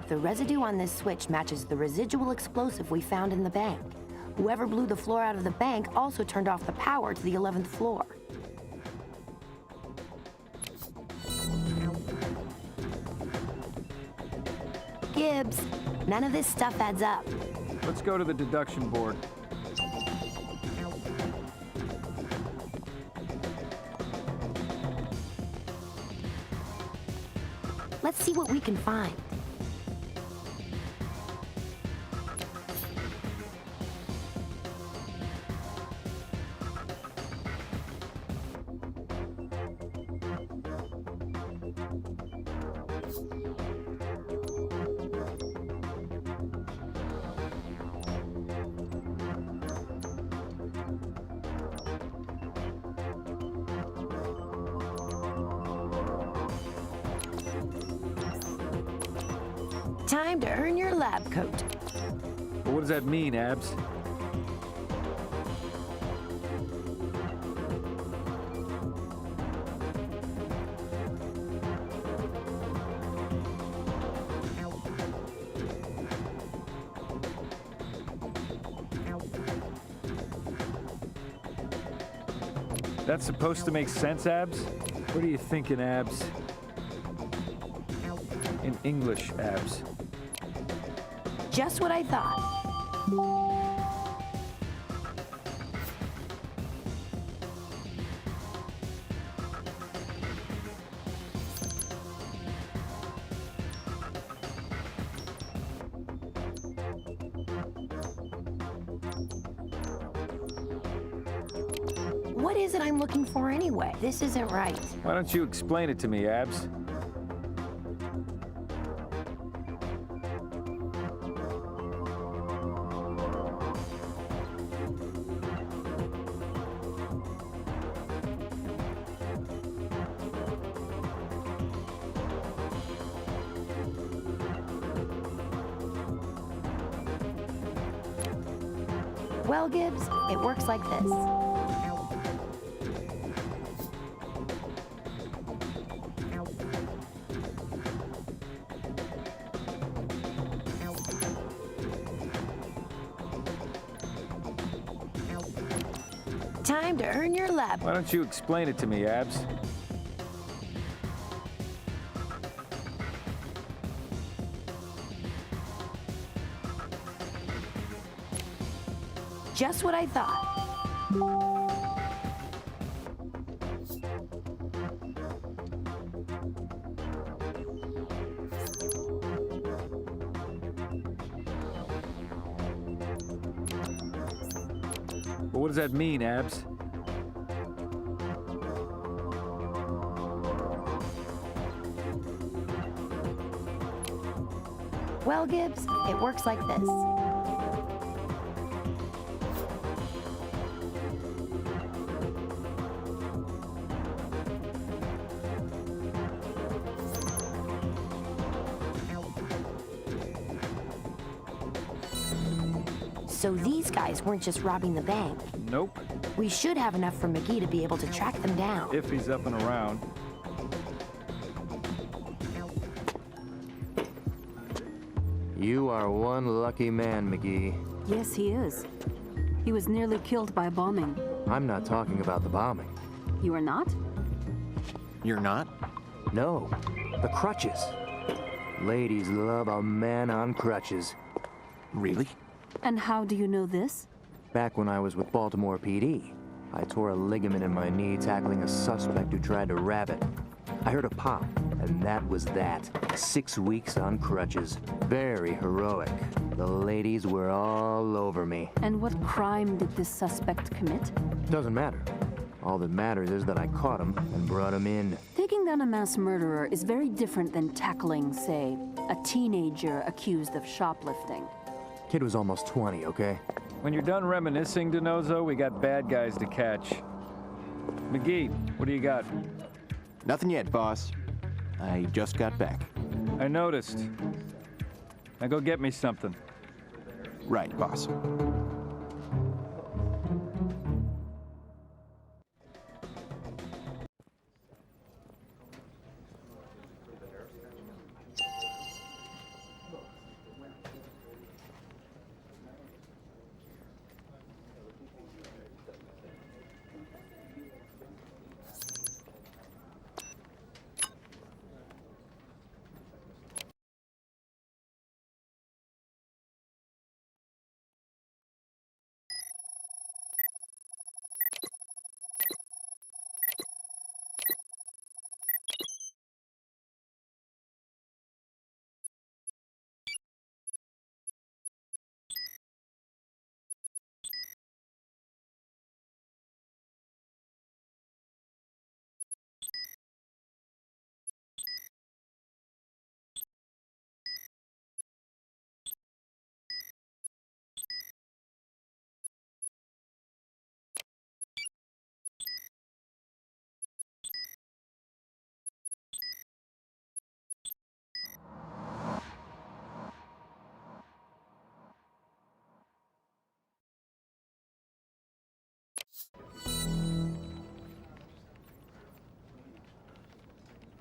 The residue on this switch matches the residual explosive we found in the bank. Whoever blew the floor out of the bank also turned off the power to the 11th floor. Gibbs, none of this stuff adds up. Let's go to the deduction board. Let's see what we can find. Time to earn your lab coat. Well, what does that mean, Abs? That's supposed to make sense, Abs? What are you thinking, Abs? In English, Abs. Just what I thought. What is it I'm looking for anyway? This isn't right. Why don't you explain it to me, Abs? Well, Gibbs, it works like this. Time to earn your lab. Why don't you explain it to me, Abs? Just what I thought. Well, what does that mean, Abs? Well, Gibbs, it works like this. So these guys weren't just robbing the bank. Nope. We should have enough for McGee to be able to track them down. If he's up and around. You are one lucky man, McGee. Yes, he is. He was nearly killed by a bombing. I'm not talking about the bombing. You are not? You're not? No, the crutches. Ladies love a man on crutches. Really? And how do you know this? Back when I was with Baltimore PD, I tore a ligament in my knee tackling a suspect who tried to rob it. I heard a pop, and that was that. 6 weeks on crutches. Very heroic. The ladies were all over me. And what crime did this suspect commit? Doesn't matter. All that matters is that I caught him and brought him in. Taking down a mass murderer is very different than tackling, say, a teenager accused of shoplifting. Kid was almost 20, okay? When you're done reminiscing, DeNozo, we got bad guys to catch. McGee, what do you got? Nothing yet, boss. I just got back. I noticed. Now go get me something. Right, boss.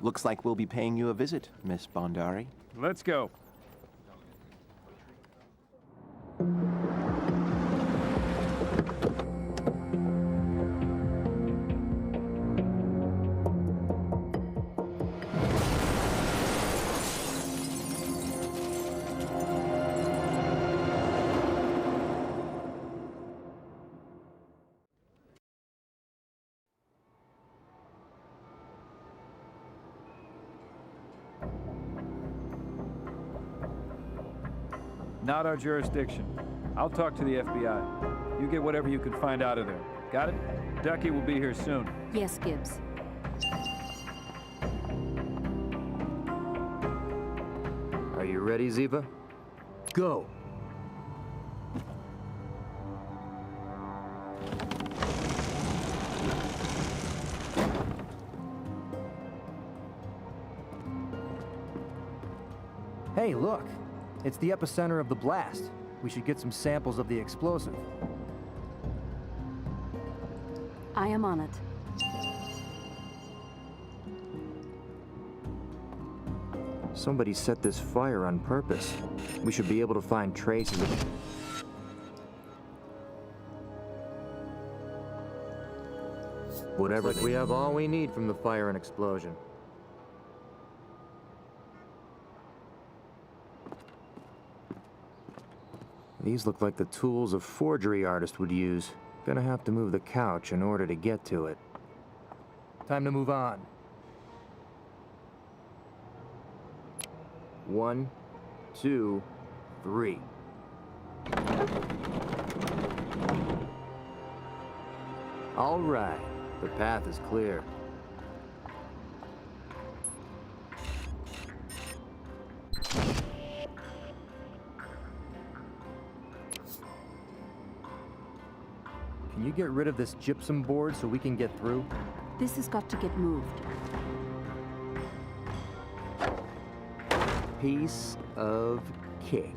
Looks like we'll be paying you a visit, Miss Bondari. Let's go. Not our jurisdiction. I'll talk to the FBI. You get whatever you can find out of there. Got it? Ducky will be here soon. Yes, Gibbs. Are you ready, Ziva? Go! Hey, look! It's the epicenter of the blast. We should get some samples of the explosive. I am on it. Somebody set this fire on purpose. We should be able to find traces of it. Whatever. We have all we need from the fire and explosion. These look like the tools a forgery artist would use. Gonna have to move the couch in order to get to it. Time to move on. 1, 2, 3. All right, the path is clear. Can you get rid of this gypsum board so we can get through? This has got to get moved. Piece of cake.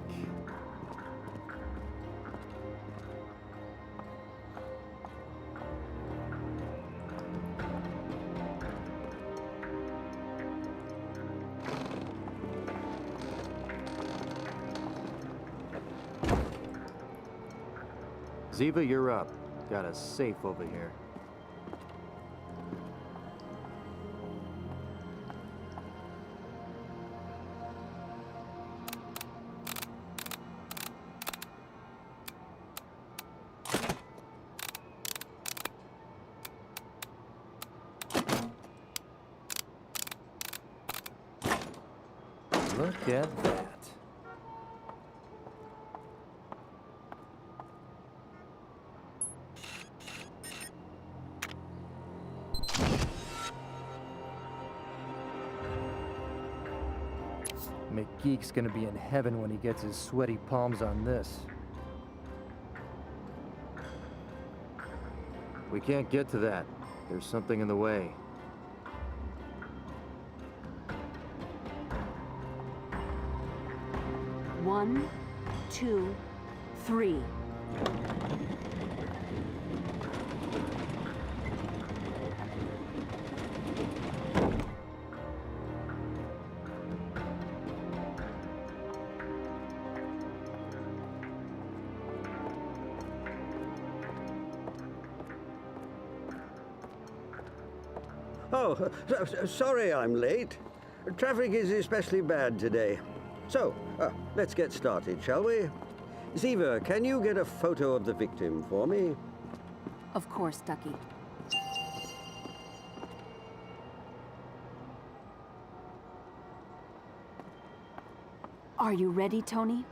Ziva, you're up. Got a safe over here. Look at that. McGeek's gonna be in heaven when he gets his sweaty palms on this. We can't get to that. There's something in the way. One, 2, 3. Oh, sorry I'm late. Traffic is especially bad today. So, let's get started, shall we? Ziva, can you get a photo of the victim for me? Of course, Ducky. Are you ready, Tony?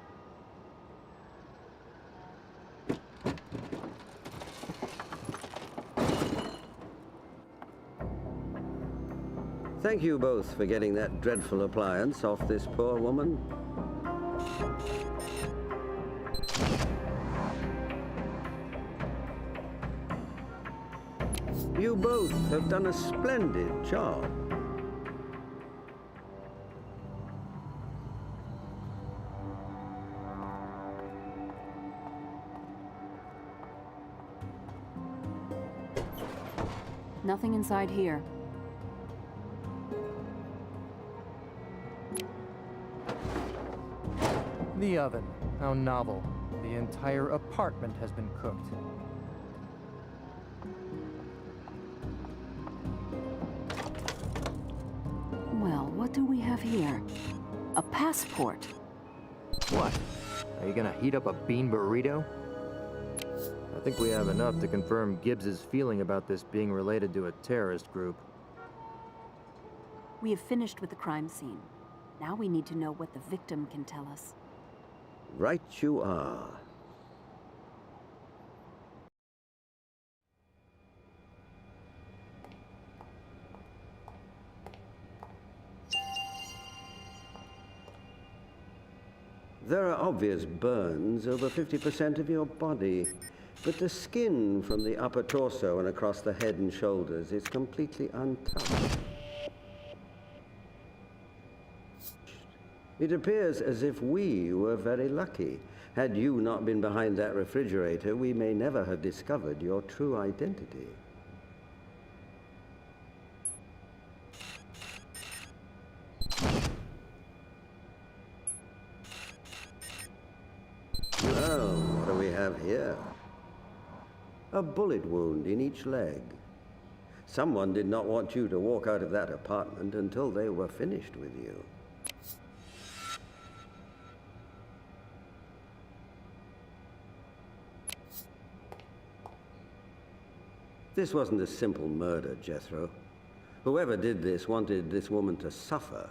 Thank you both for getting that dreadful appliance off this poor woman. You both have done a splendid job. Nothing inside here. The oven. How novel. The entire apartment has been cooked. Well, what do we have here? A passport. What? Are you gonna heat up a bean burrito? I think we have enough to confirm Gibbs's feeling about this being related to a terrorist group. We have finished with the crime scene. Now we need to know what the victim can tell us. Right you are. There are obvious burns over 50% of your body, but the skin from the upper torso and across the head and shoulders is completely untouched. It appears as if we were very lucky. Had you not been behind that refrigerator, we may never have discovered your true identity. Well, what do we have here? A bullet wound in each leg. Someone did not want you to walk out of that apartment until they were finished with you. This wasn't a simple murder, Jethro. Whoever did this wanted this woman to suffer.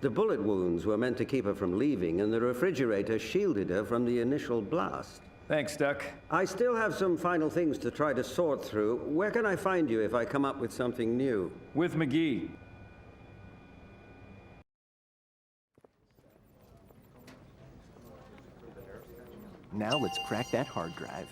The bullet wounds were meant to keep her from leaving, and the refrigerator shielded her from the initial blast. Thanks, Duck. I still have some final things to try to sort through. Where can I find you if I come up with something new? With McGee. Now let's crack that hard drive.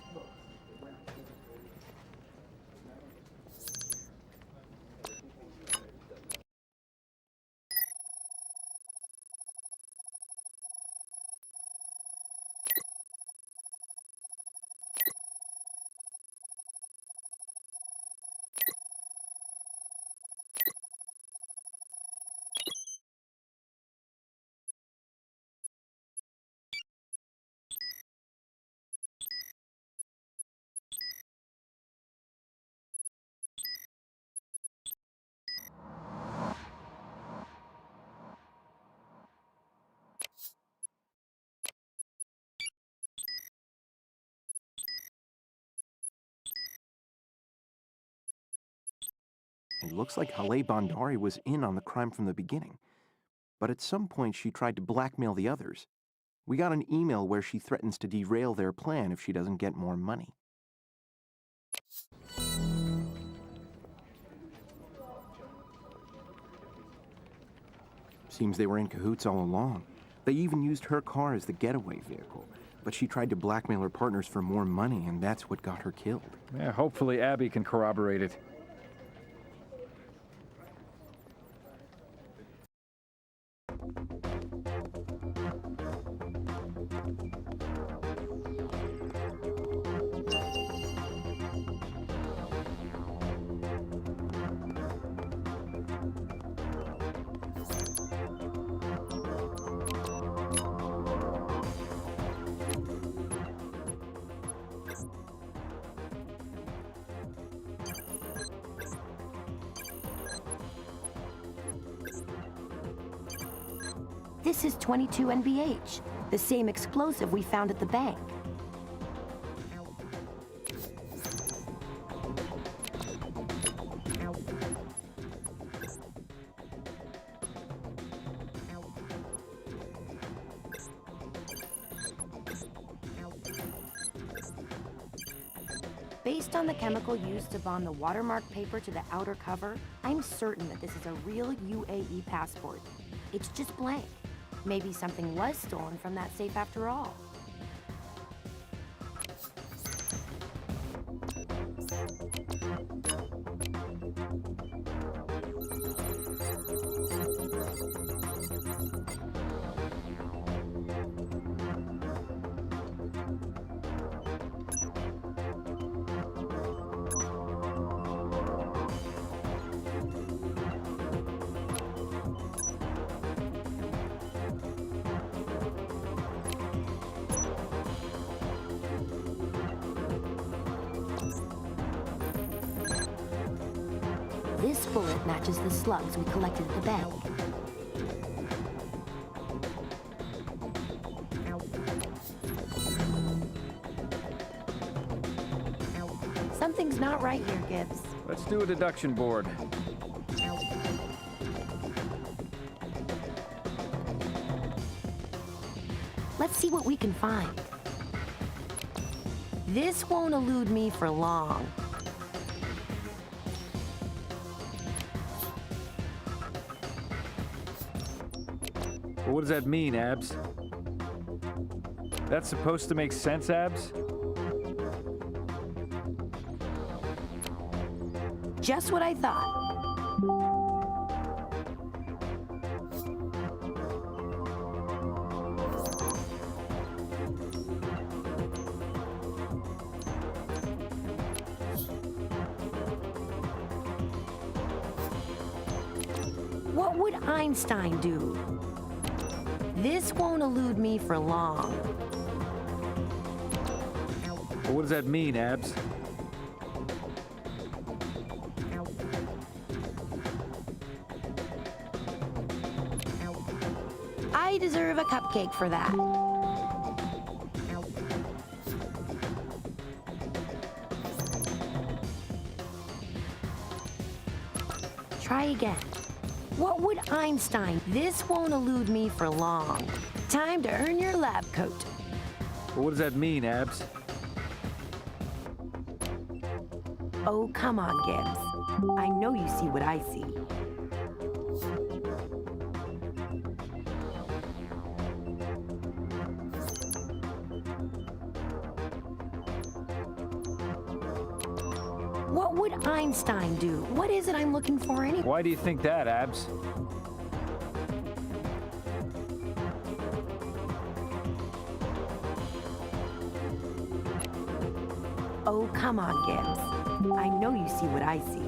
It looks like Haleh Bhandari was in on the crime from the beginning. But at some point, she tried to blackmail the others. We got an email where she threatens to derail their plan if she doesn't get more money. Seems they were in cahoots all along. They even used her car as the getaway vehicle. But she tried to blackmail her partners for more money, and that's what got her killed. Yeah, hopefully Abby can corroborate it. This is 22 NBH, the same explosive we found at the bank. Based on the chemical used to bond the watermark paper to the outer cover, I'm certain that this is a real UAE passport. It's just blank. Maybe something was stolen from that safe after all. this bullet matches the slugs we collected at the bank. Something's not right here, Gibbs. Let's do a deduction board. Let's see what we can find. This won't elude me for long. Well, what does that mean, Abs? That's supposed to make sense, Abs? Just what I thought. What would Einstein do? This won't elude me for long. Well, what does that mean, Abs? I deserve a cupcake for that. Try again. What would Einstein? This won't elude me for long. Time to earn your lab coat. Well, what does that mean, Abs? Oh, come on, Gibbs. I know you see what I see. What would Einstein do? What is it I'm looking for anyway? Why do you think that, Abs? Oh, come on, Gibbs. I know you see what I see.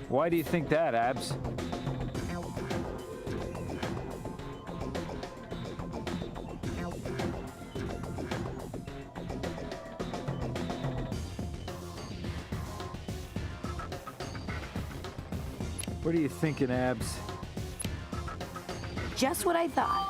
Why do you think that, Abs? What are you thinking, Abs? Just what I thought.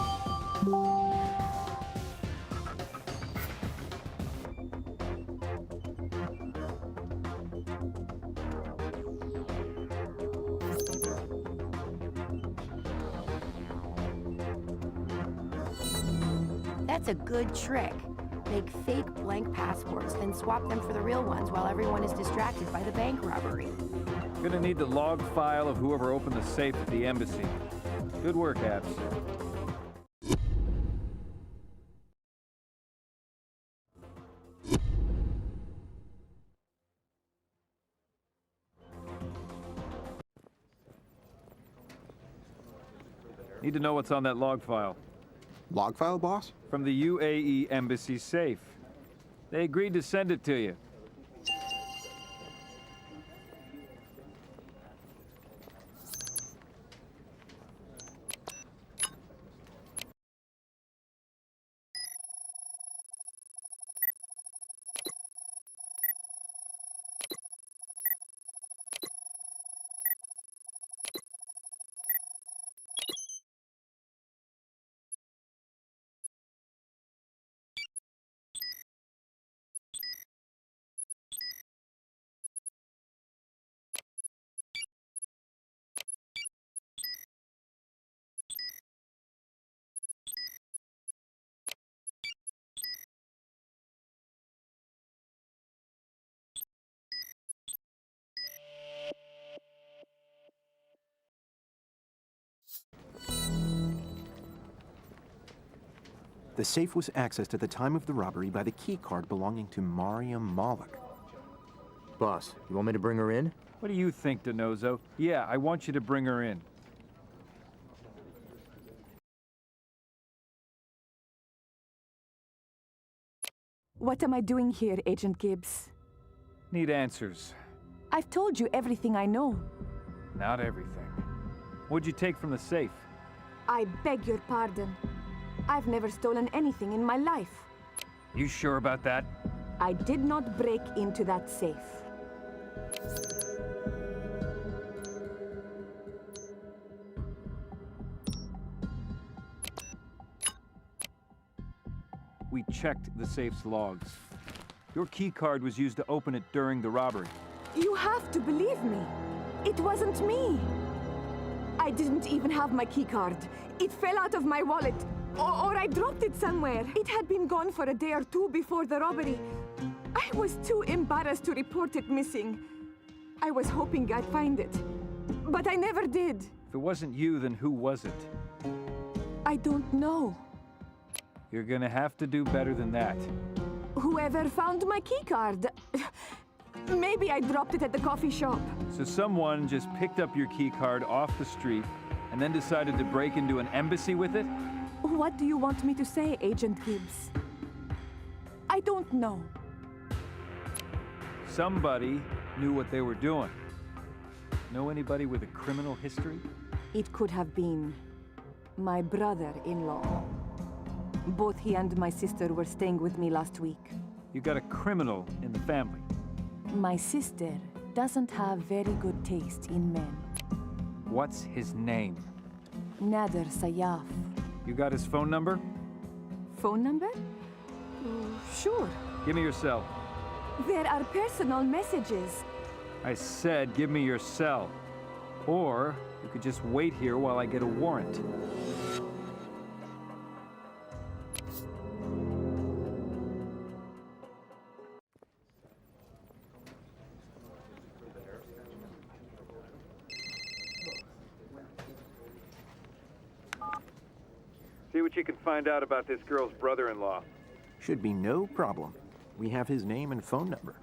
That's a good trick. Make fake blank passports, then swap them for the real ones while everyone is distracted by the bank robbery. Gonna need the log file of whoever opened the safe at the embassy. Good work, Abs. Need to know what's on that log file. Log file, boss? From the UAE embassy safe. They agreed to send it to you. The safe was accessed at the time of the robbery by the key card belonging to Mariam Malik. Boss, you want me to bring her in? What do you think, Donoso? Yeah, I want you to bring her in. What am I doing here, Agent Gibbs? Need answers. I've told you everything I know. Not everything. What'd you take from the safe? I beg your pardon. I've never stolen anything in my life. You sure about that? I did not break into that safe. We checked the safe's logs. Your key card was used to open it during the robbery. You have to believe me. It wasn't me. I didn't even have my keycard. It fell out of my wallet. Or I dropped it somewhere. It had been gone for a day or two before the robbery. I was too embarrassed to report it missing. I was hoping I'd find it. But I never did. If it wasn't you, then who was it? I don't know. You're gonna have to do better than that. Whoever found my keycard. Maybe I dropped it at the coffee shop. So someone just picked up your key card off the street and then decided to break into an embassy with it? What do you want me to say, Agent Gibbs? I don't know. Somebody knew what they were doing. Know anybody with a criminal history? It could have been my brother-in-law. Both he and my sister were staying with me last week. You got a criminal in the family. My sister doesn't have very good taste in men. What's his name? Nader Sayaf. You got his phone number? Phone number? Sure. Give me your cell. There are personal messages. I said give me your cell. Or you could just wait here while I get a warrant. See what you can find out about this girl's brother-in-law. Should be no problem. We have his name and phone number.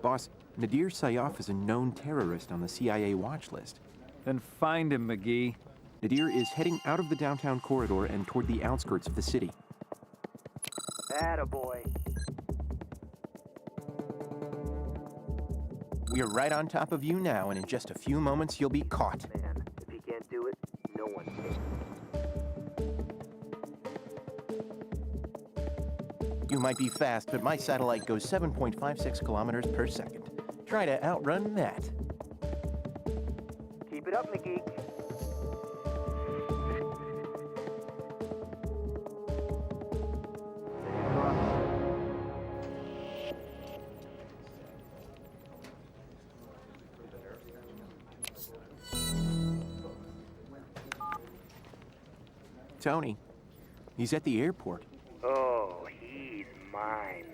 Boss, Nadir Sayaf is a known terrorist on the CIA watch list. Then find him, McGee. Nadir is heading out of the downtown corridor and toward the outskirts of the city. Attaboy. We are right on top of you now, and in just a few moments you'll be caught. Man, if he can't do it, no one can. You might be fast, but my satellite goes 7.56 kilometers per second. Try to outrun that. Keep it up, McGee. Tony, he's at the airport. Oh, he's mine.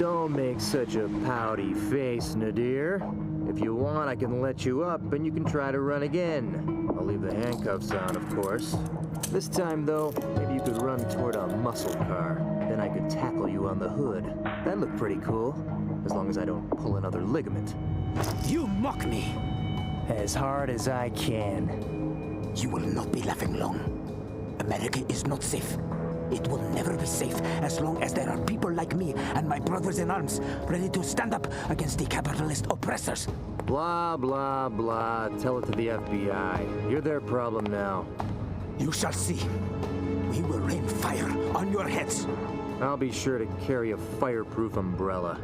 Don't make such a pouty face, Nadir. If you want, I can let you up and you can try to run again. I'll leave the handcuffs on, of course. This time, though, maybe you could run toward a muscle car. Then I could tackle you on the hood. That'd look pretty cool, as long as I don't pull another ligament. You mock me! As hard as I can. You will not be laughing long. America is not safe. It will never be safe as long as there are people like me and my brothers in arms ready to stand up against the capitalist oppressors. Blah, blah, blah. Tell it to the FBI. You're their problem now. You shall see. We will rain fire on your heads. I'll be sure to carry a fireproof umbrella.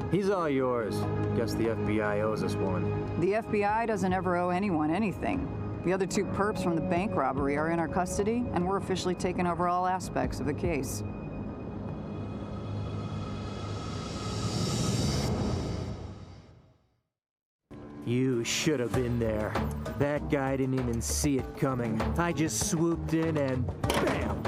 He's all yours. Guess the FBI owes us one. The FBI doesn't ever owe anyone anything. The other two perps from the bank robbery are in our custody, and we're officially taking over all aspects of the case. You should have been there. That guy didn't even see it coming. I just swooped in and bam!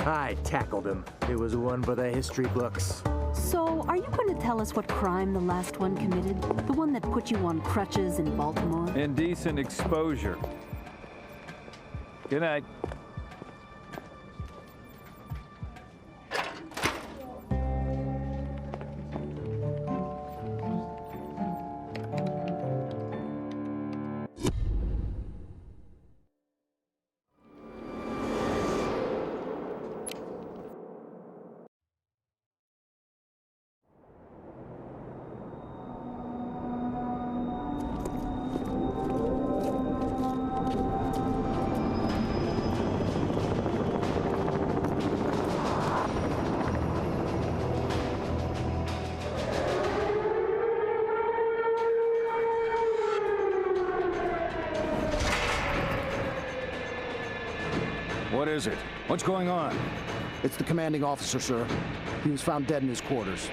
I tackled him. It was one for the history books. So, are you going to tell us what crime the last one committed? The one that put you on crutches in Baltimore? Indecent exposure. Good night. What is it? What's going on? It's the commanding officer, sir. He was found dead in his quarters.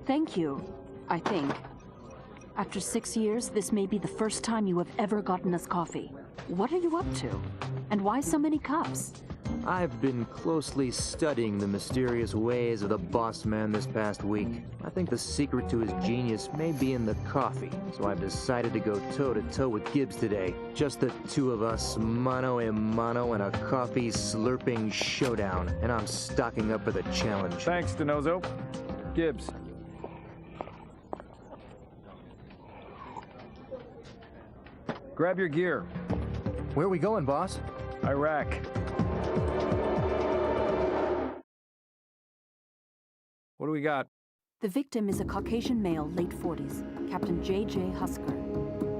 Thank you, I think. After 6 years, this may be the first time you have ever gotten us coffee. What are you up to? And why so many cups? I've been closely studying the mysterious ways of the boss man this past week. I think the secret to his genius may be in the coffee, so I've decided to go toe-to-toe with Gibbs today. Just the two of us, mano a mano, in a coffee slurping showdown, and I'm stocking up for the challenge. Thanks, Denozo. Gibbs. Grab your gear. Where are we going, boss? Iraq. What do we got? The victim is a Caucasian male, late 40s, Captain J.J. Husker.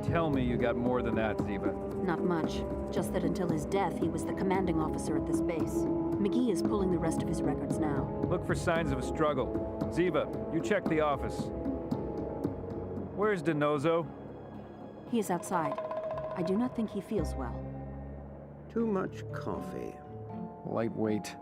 Tell me you got more than that, Ziva. Not much. Just that until his death, he was the commanding officer at this base. McGee is pulling the rest of his records now. Look for signs of a struggle. Ziva, you check the office. Where's Denozo? He is outside. I do not think he feels well. Too much coffee. Lightweight.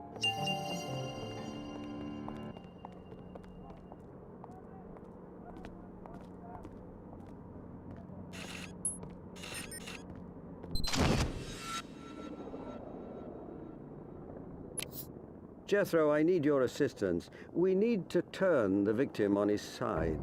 Jethro, I need your assistance. We need to turn the victim on his side.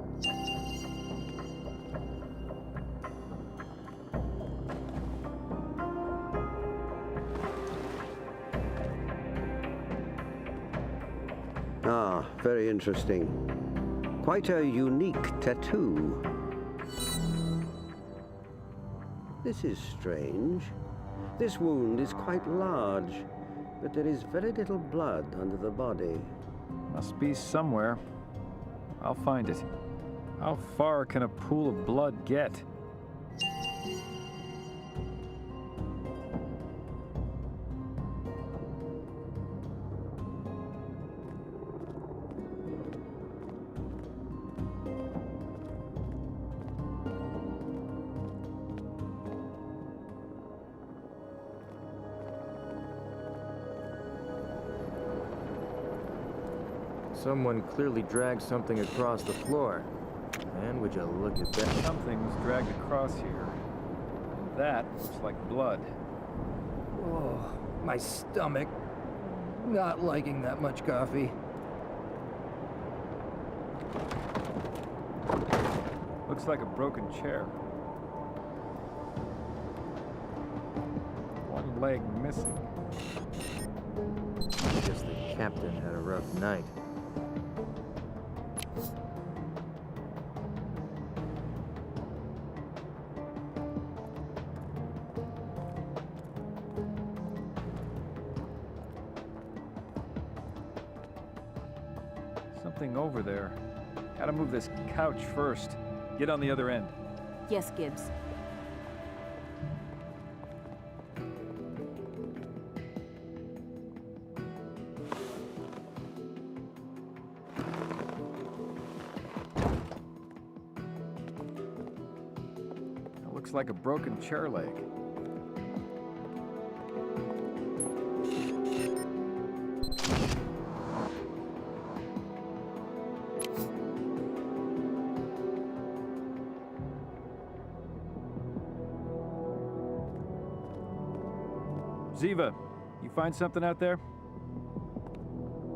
Ah, very interesting. Quite a unique tattoo. This is strange. This wound is quite large, but there is very little blood under the body. Must be somewhere. I'll find it. How far can a pool of blood get? Someone clearly dragged something across the floor. And would you look at that? Something's dragged across here. And that looks like blood. Oh, my stomach. Not liking that much coffee. Looks like a broken chair. One leg missing. Guess the captain had a rough night. Something over there. Gotta move this couch first. Get on the other end. Yes, Gibbs. That looks like a broken chair leg. Ziva, you find something out there?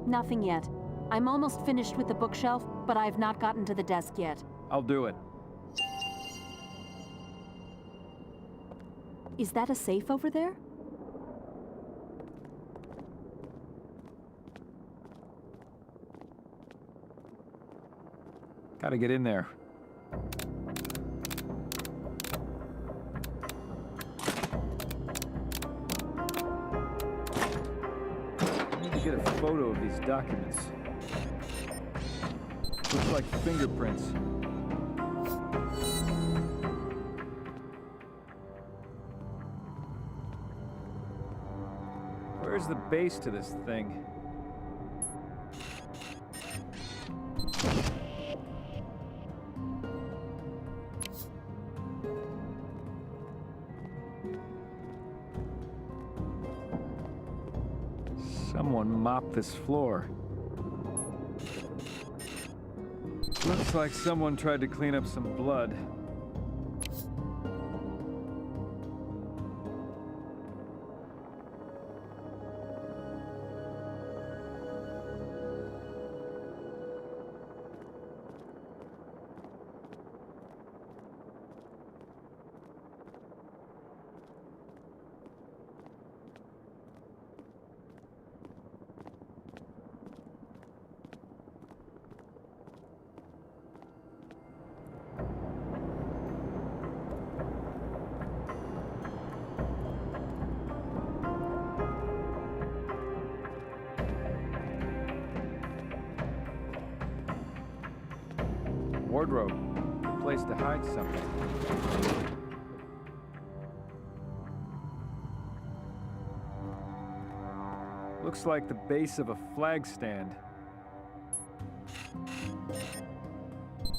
Nothing yet. I'm almost finished with the bookshelf, but I've not gotten to the desk yet. I'll do it. Is that a safe over there? Gotta get in there. Get a photo of these documents. Looks like fingerprints. Where's the base to this thing? Someone mopped this floor. Looks like someone tried to clean up some blood. Wardrobe. A place to hide something. Looks like the base of a flag stand.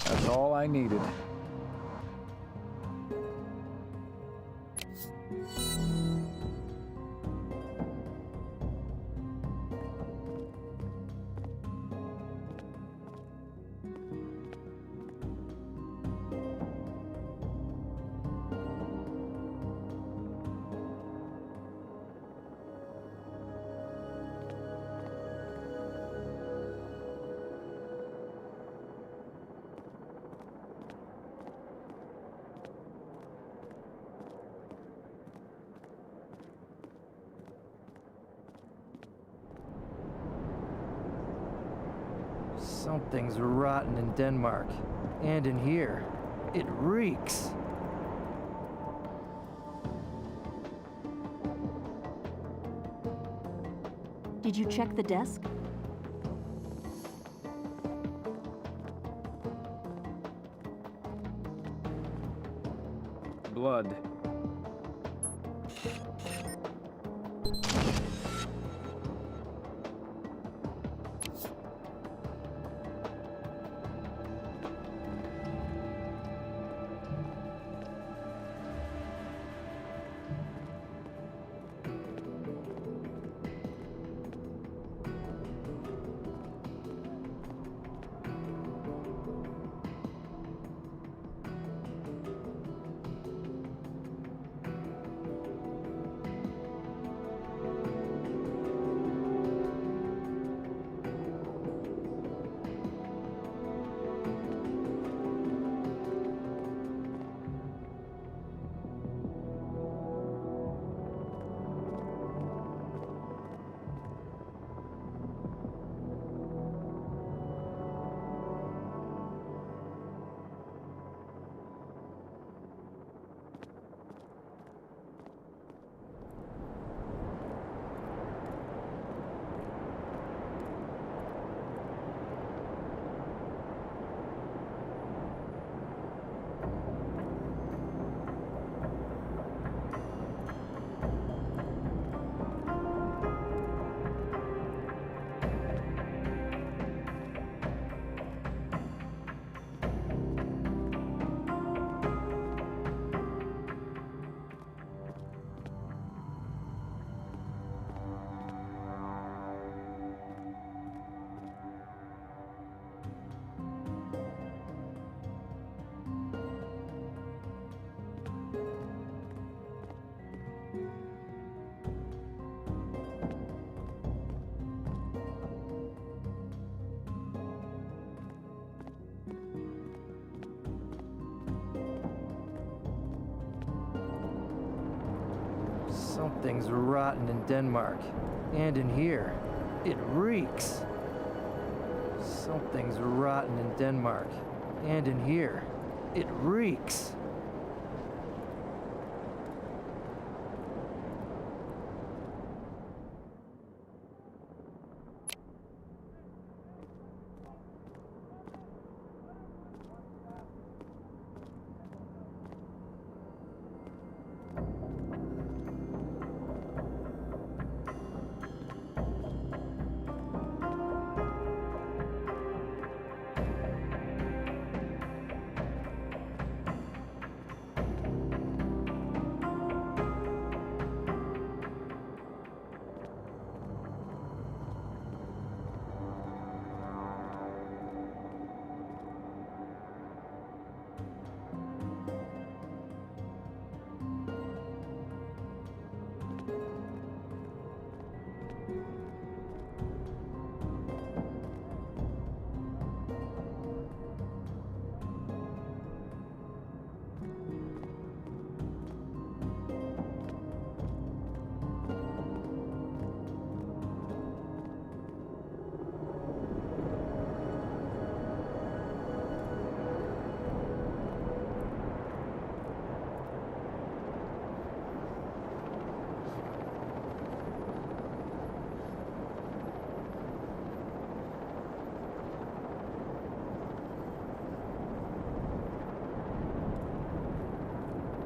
That's all I needed. Something's rotten in Denmark. And in here. It reeks. Did you check the desk? Blood. Something's rotten in Denmark. And in here. It reeks. Something's rotten in Denmark. And in here. It reeks.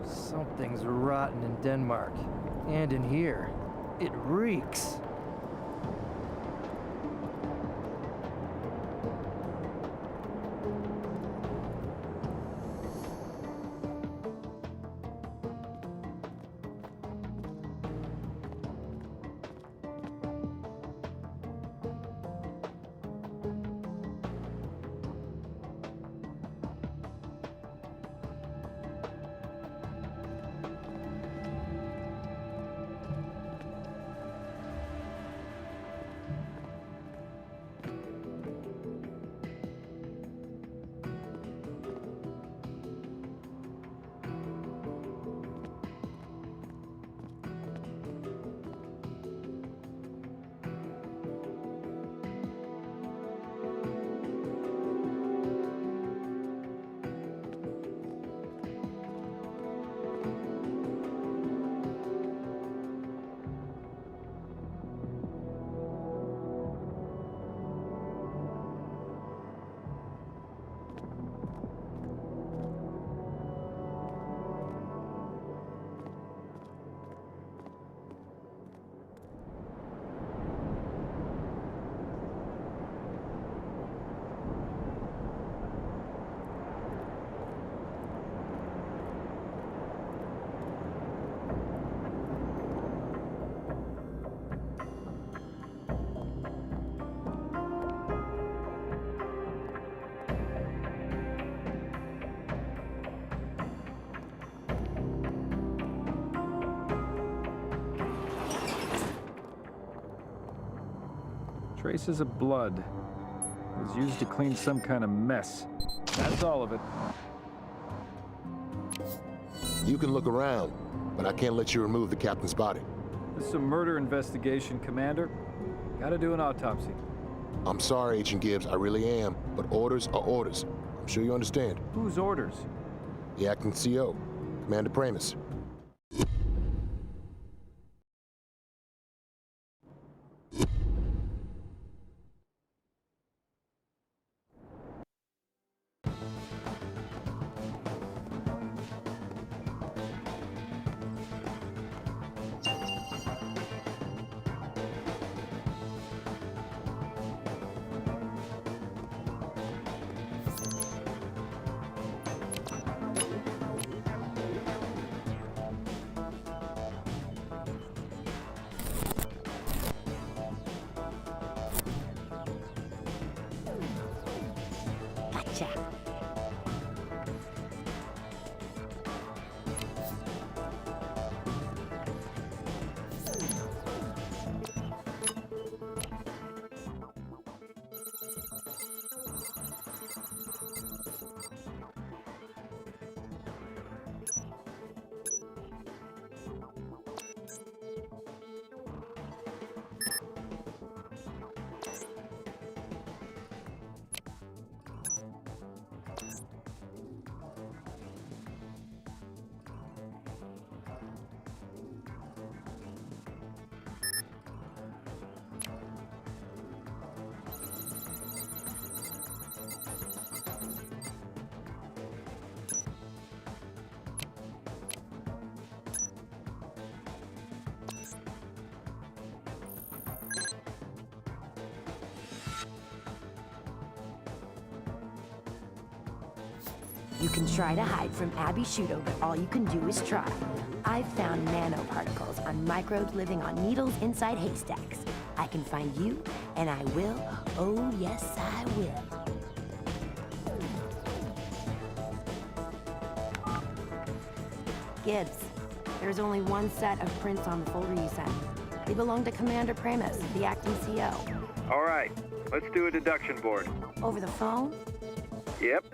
Something's rotten in Denmark. And in here. It reeks. Traces of blood. It was used to clean some kind of mess. That's all of it. You can look around, but I can't let you remove the captain's body. This is a murder investigation, Commander. Gotta do an autopsy. I'm sorry, Agent Gibbs, I really am, but orders are orders. I'm sure you understand. Whose orders? The acting CO, Commander Pramus. You can try to hide from Abby Shudo, but all you can do is try. I've found nanoparticles on microbes living on needles inside haystacks. I can find you, and I will. Oh, yes, I will. Gibbs, there's only one set of prints on the folder you sent. They belong to Commander Primus, the acting CO. All right, let's do a deduction board. Over the phone? Yep.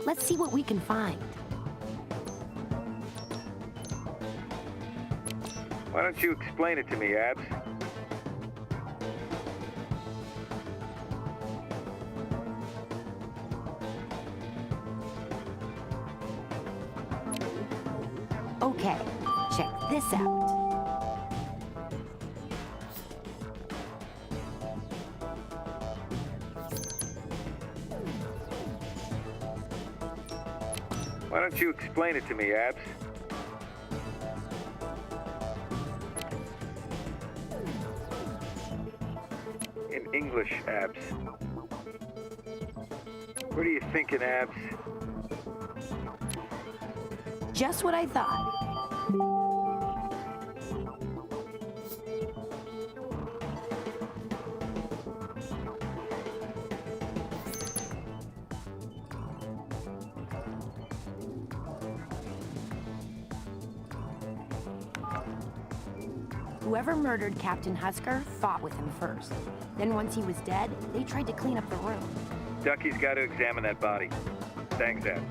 Let's see what we can find. Why don't you explain it to me, Abs? Okay, check this out. Why don't you explain it to me, Abs? In English, Abs. What are you thinking, Abs? Just what I thought. Whoever murdered Captain Husker fought with him first. Then once he was dead, they tried to clean up the room. Ducky's got to examine that body. Thanks, Abs.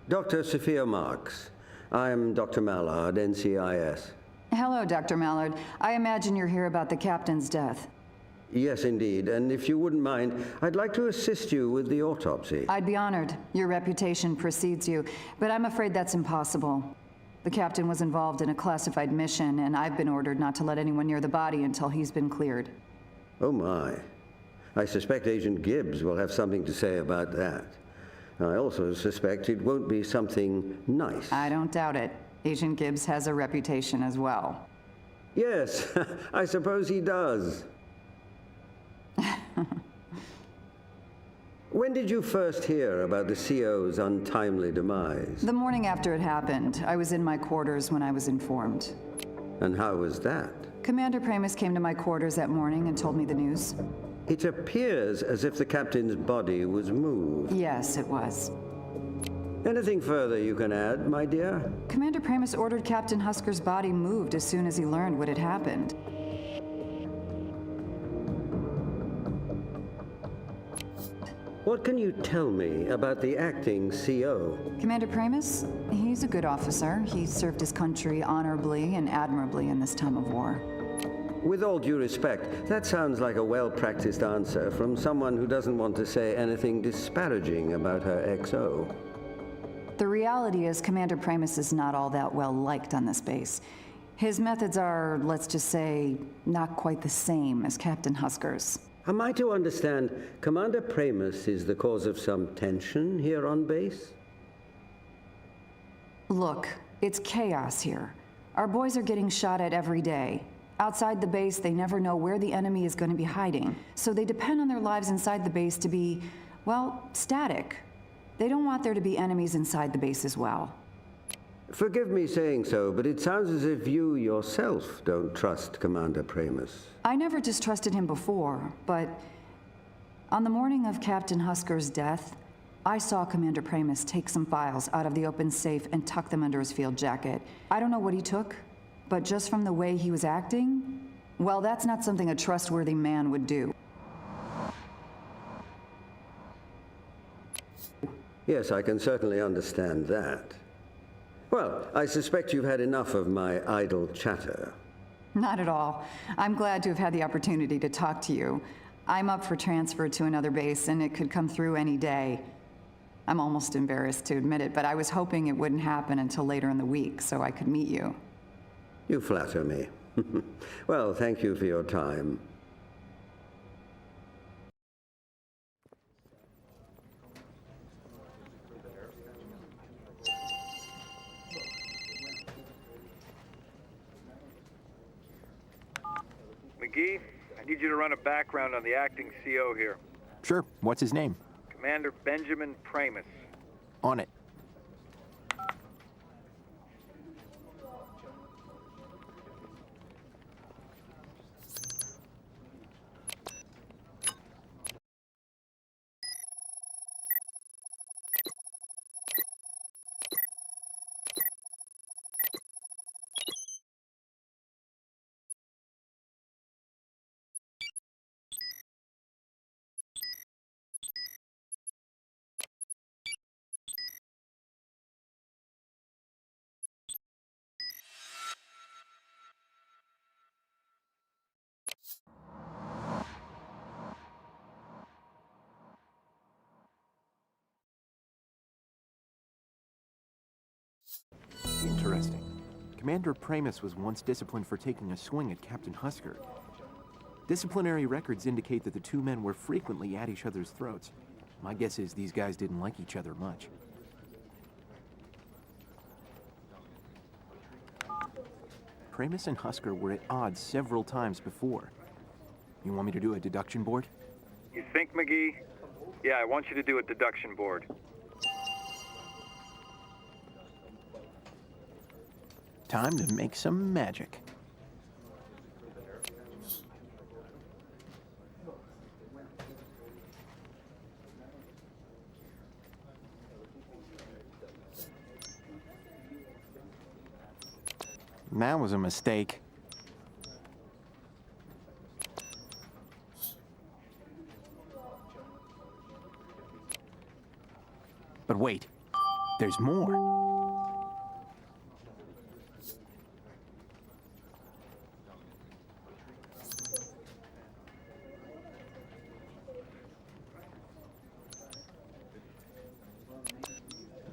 Dr. Sophia Marks. I'm Dr. Mallard, NCIS. Hello, Dr. Mallard. I imagine you're here about the captain's death. Yes, indeed. And if you wouldn't mind, I'd like to assist you with the autopsy. I'd be honored. Your reputation precedes you, but I'm afraid that's impossible. The captain was involved in a classified mission, and I've been ordered not to let anyone near the body until he's been cleared. Oh, my. I suspect Agent Gibbs will have something to say about that. I also suspect it won't be something nice. I don't doubt it. Agent Gibbs has a reputation as well. Yes, I suppose he does. When did you first hear about the CO's untimely demise? The morning after it happened. I was in my quarters when I was informed. And how was that? Commander Primus came to my quarters that morning and told me the news. It appears as if the captain's body was moved. Yes, it was. Anything further you can add, my dear? Commander Primus ordered Captain Husker's body moved as soon as he learned what had happened. What can you tell me about the acting CO? Commander Primus? He's a good officer. He served his country honorably and admirably in this time of war. With all due respect, that sounds like a well-practiced answer from someone who doesn't want to say anything disparaging about her XO. The reality is Commander Primus is not all that well liked on this base. His methods are, let's just say, not quite the same as Captain Husker's. Am I to understand Commander Primus is the cause of some tension here on base? Look, it's chaos here. Our boys are getting shot at every day. Outside the base, they never know where the enemy is going to be hiding, so they depend on their lives inside the base to be, well, static. They don't want there to be enemies inside the base as well. Forgive me saying so, but it sounds as if you yourself don't trust Commander Primus. I never distrusted him before, but on the morning of Captain Husker's death, I saw Commander Primus take some files out of the open safe and tuck them under his field jacket. I don't know what he took, but just from the way he was acting, well, that's not something a trustworthy man would do. Yes, I can certainly understand that. Well, I suspect you've had enough of my idle chatter. Not at all. I'm glad to have had the opportunity to talk to you. I'm up for transfer to another base, and it could come through any day. I'm almost embarrassed to admit it, but I was hoping it wouldn't happen until later in the week so I could meet you. You flatter me. Well, thank you for your time. McGee, I need you to run a background on the acting CO here. Sure. What's his name? Commander Benjamin Primus. On it. Interesting. Commander Primus was once disciplined for taking a swing at Captain Husker. Disciplinary records indicate that the two men were frequently at each other's throats. My guess is these guys didn't like each other much. Primus and Husker were at odds several times before. You want me to do a deduction board? You think, McGee? Yeah, I want you to do a deduction board. Time to make some magic. That was a mistake. But wait, there's more.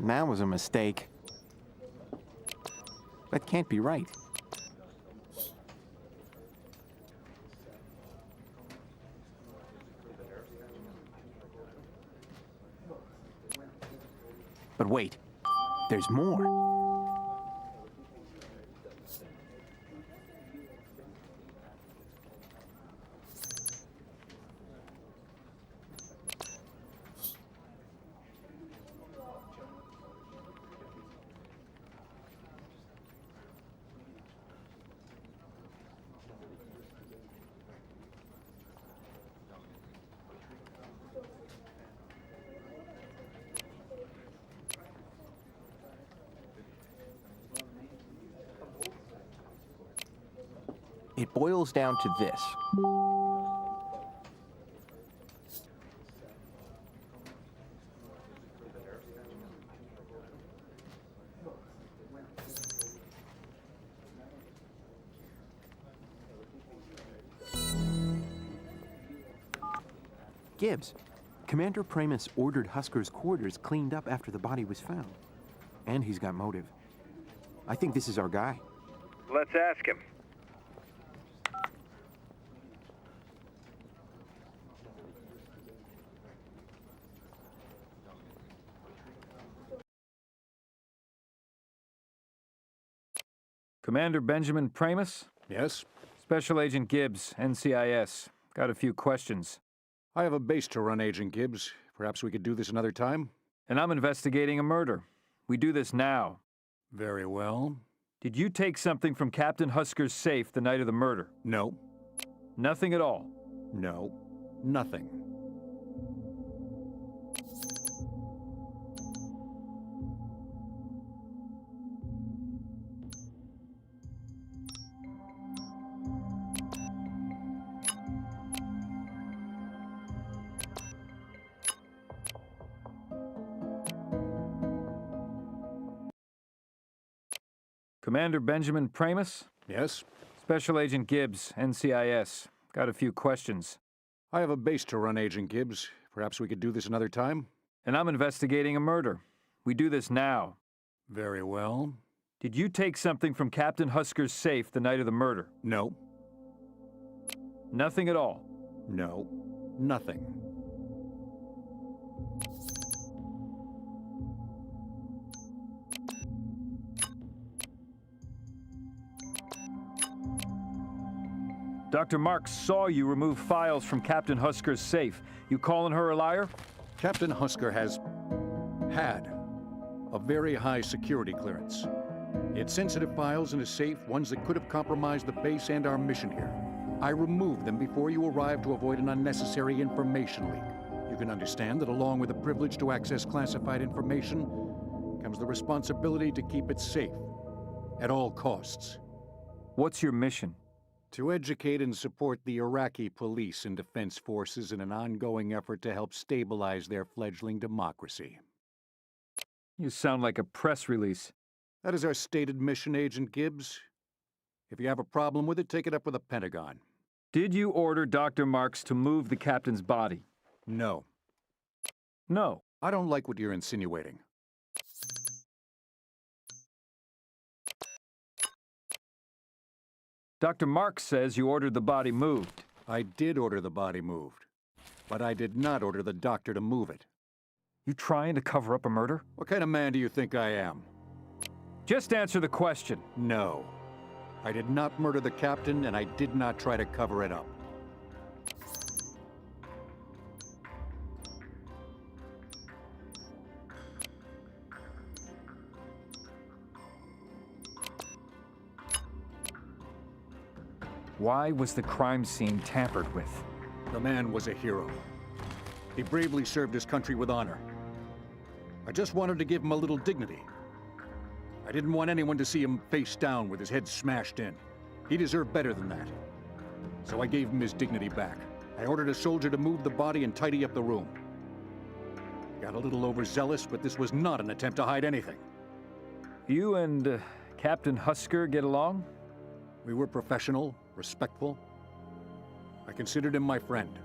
That was a mistake. That can't be right. But wait, there's more. It boils down to this. Gibbs, Commander Primus ordered Husker's quarters cleaned up after the body was found. And he's got motive. I think this is our guy. Let's ask him. Commander Benjamin Primus? Yes? Special Agent Gibbs, NCIS. Got a few questions. I have a base to run, Agent Gibbs. Perhaps we could do this another time? And I'm investigating a murder. We do this now. Very well. Did you take something from Captain Husker's safe the night of the murder? No. Nothing at all? No. Nothing. Commander Benjamin Primus? Yes? Special Agent Gibbs, NCIS. Got a few questions. I have a base to run, Agent Gibbs. Perhaps we could do this another time? And I'm investigating a murder. We do this now. Very well. Did you take something from Captain Husker's safe the night of the murder? No. Nothing at all? No. Nothing. Dr. Marks saw you remove files from Captain Husker's safe. You calling her a liar? Captain Husker has had a very high security clearance. He had sensitive files in his safe, ones that could have compromised the base and our mission here. I removed them before you arrived to avoid an unnecessary information leak. You can understand that along with the privilege to access classified information comes the responsibility to keep it safe at all costs. What's your mission? To educate and support the Iraqi police and defense forces in an ongoing effort to help stabilize their fledgling democracy. You sound like a press release. That is our stated mission, Agent Gibbs. If you have a problem with it, take it up with the Pentagon. Did you order Dr. Marks to move the captain's body? No. No. I don't like what you're insinuating. Dr. Marks says you ordered the body moved. I did order the body moved, but I did not order the doctor to move it. You trying to cover up a murder? What kind of man do you think I am? Just answer the question. No. I did not murder the captain, and I did not try to cover it up. Why was the crime scene tampered with? The man was a hero. He bravely served his country with honor. I just wanted to give him a little dignity. I didn't want anyone to see him face down with his head smashed in. He deserved better than that. So I gave him his dignity back. I ordered a soldier to move the body and tidy up the room. Got a little overzealous, but this was not an attempt to hide anything. You and Captain Husker get along? We were professional, respectful. I considered him my friend.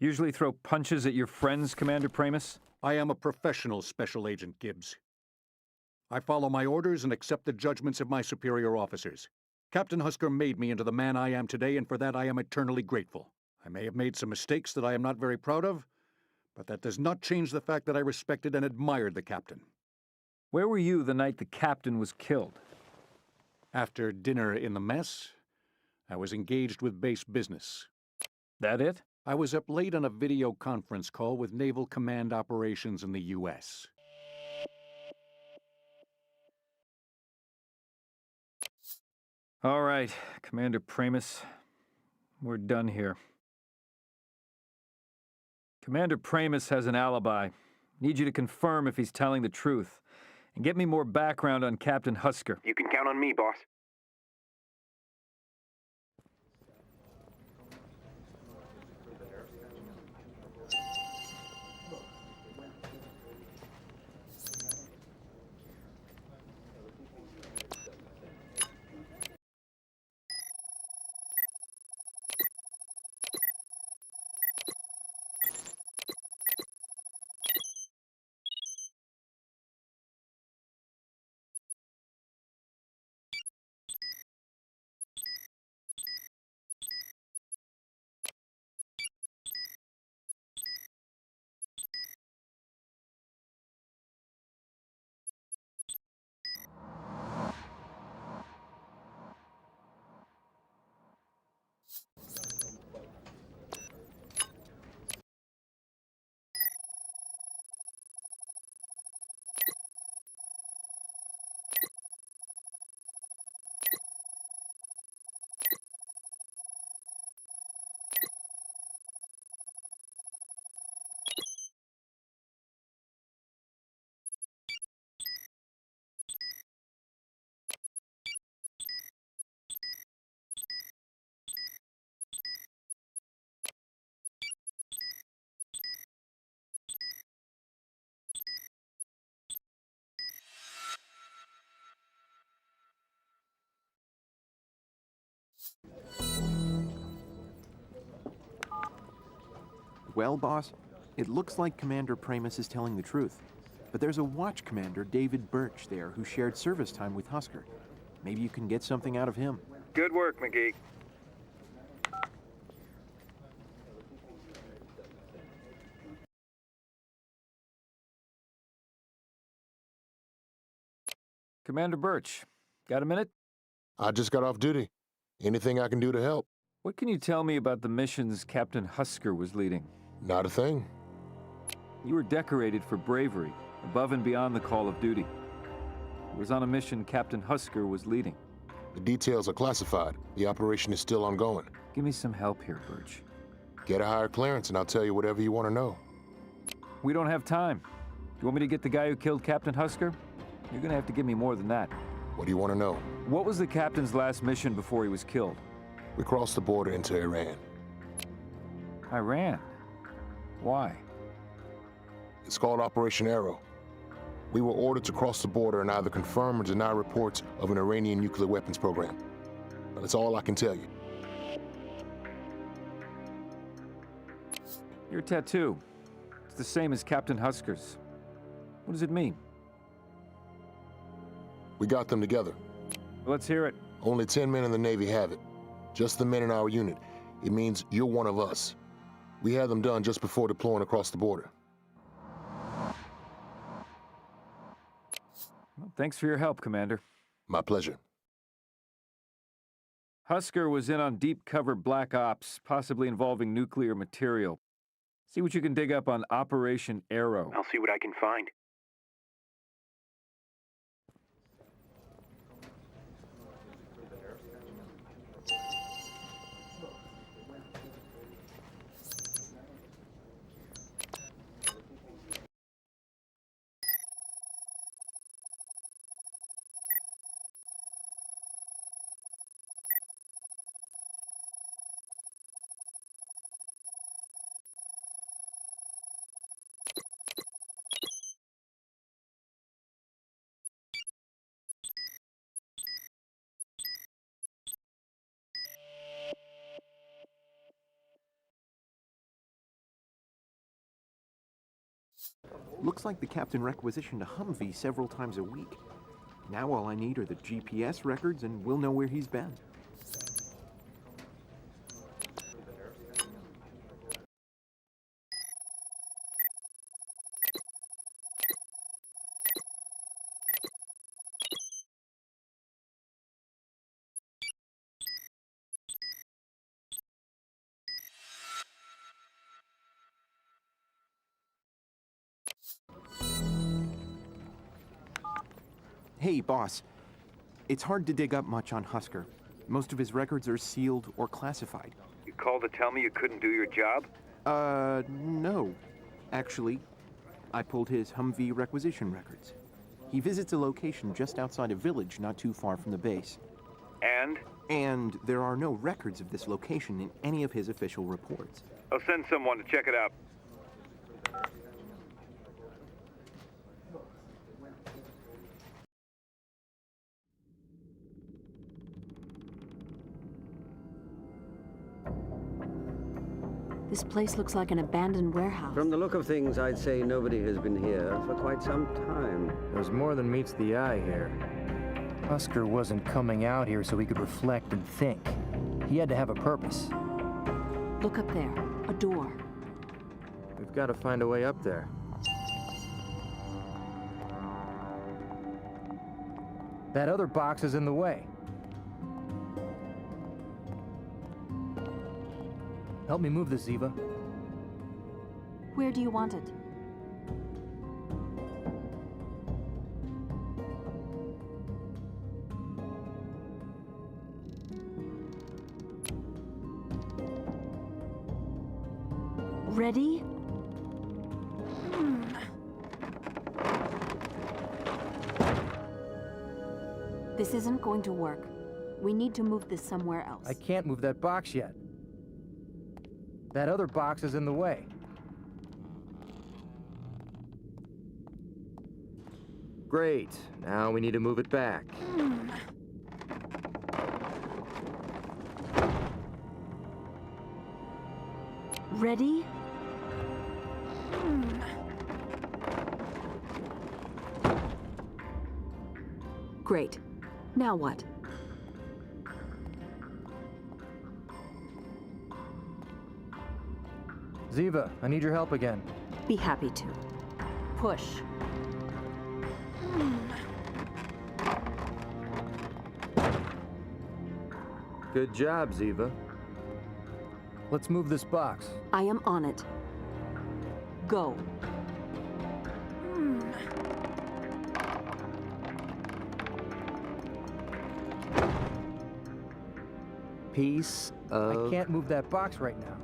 Usually throw punches at your friends, Commander Pramus? I am a professional Special Agent Gibbs. I follow my orders and accept the judgments of my superior officers. Captain Husker made me into the man I am today, and for that I am eternally grateful. I may have made some mistakes that I am not very proud of, but that does not change the fact that I respected and admired the captain. Where were you the night the captain was killed? After dinner in the mess, I was engaged with base business. That it? I was up late on a video conference call with Naval Command Operations in the U.S. All right, Commander Pramus. We're done here. Commander Pramus has an alibi. Need you to confirm if he's telling the truth. And get me more background on Captain Husker. You can count on me, boss. Well, boss, it looks like Commander Primus is telling the truth. But there's a watch commander, David Birch, there, who shared service time with Husker. Maybe you can get something out of him. Good work, McGee. Commander Birch, got a minute? I just got off duty. Anything I can do to help? What can you tell me about the missions Captain Husker was leading? Not a thing. You were decorated for bravery, above and beyond the call of duty. It was on a mission Captain Husker was leading. The details are classified. The operation is still ongoing. Give me some help here, Birch. Get a higher clearance and I'll tell you whatever you want to know. We don't have time. Do you want me to get the guy who killed Captain Husker? You're gonna have to give me more than that. What do you want to know? What was the captain's last mission before he was killed? We crossed the border into Iran. Iran? Why? It's called Operation Arrow. We were ordered to cross the border and either confirm or deny reports of an Iranian nuclear weapons program. But that's all I can tell you. Your tattoo. It's the same as Captain Husker's. What does it mean? We got them together. Let's hear it. Only 10 men in the Navy have it. Just the men in our unit. It means you're one of us. We had them done just before deploying across the border. Well, thanks for your help, Commander. My pleasure. Husker was in on deep cover black ops, possibly involving nuclear material. See what you can dig up on Operation Arrow. I'll see what I can find. Looks like the captain requisitioned a Humvee several times a week. Now all I need are the GPS records and we'll know where he's been. Hey, boss. It's hard to dig up much on Husker. Most of his records are sealed or classified. You called to tell me you couldn't do your job? No. Actually, I pulled his Humvee requisition records. He visits a location just outside a village not too far from the base. And? And there are no records of this location in any of his official reports. I'll send someone to check it out. This place looks like an abandoned warehouse. From the look of things, I'd say nobody has been here for quite some time. There's more than meets the eye here. Husker wasn't coming out here so he could reflect and think. He had to have a purpose. Look up there. A door. We've got to find a way up there. That other box is in the way. Help me move this, Eva. Where do you want it? Ready? This isn't going to work. We need to move this somewhere else. I can't move that box yet. That other box is in the way. Great. Now we need to move it back. Ready? Great. Now what? Ziva, I need your help again. Be happy to. Push. Good job, Ziva. Let's move this box. I am on it. Go. Piece of... I can't move that box right now.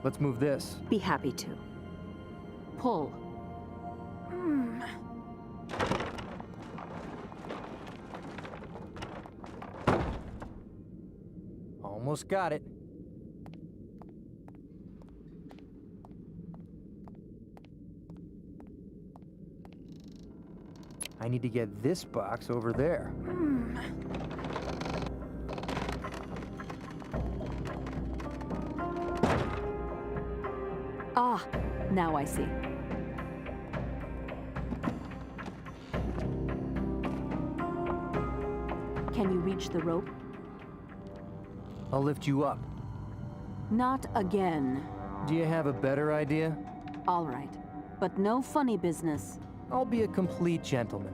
Let's move this. Be happy to. Pull. Almost got it. I need to get this box over there. Ah, now I see. Can you reach the rope? I'll lift you up. Not again. Do you have a better idea? All right, but no funny business. I'll be a complete gentleman.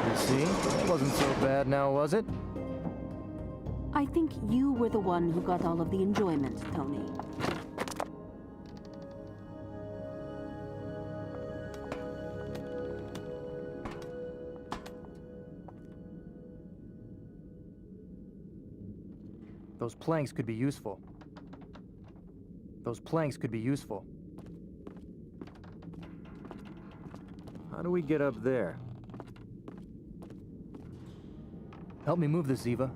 You see? Wasn't so bad now, was it? I think you were the one who got all of the enjoyment, Tony. Those planks could be useful. Those planks could be useful. How do we get up there? Help me move this, Ziva.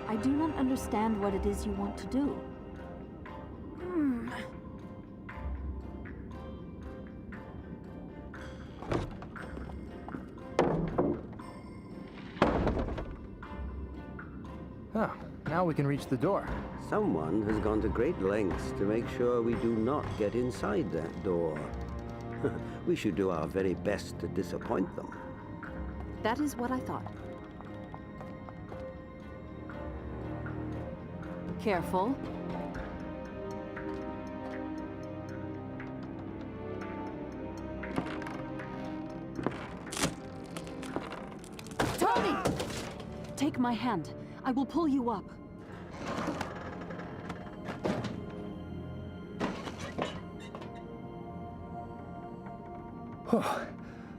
I do not understand what it is you want to do. Oh, now we can reach the door. Someone has gone to great lengths to make sure we do not get inside that door. We should do our very best to disappoint them. That is what I thought. Careful. Tony! Take my hand. I will pull you up. Oh,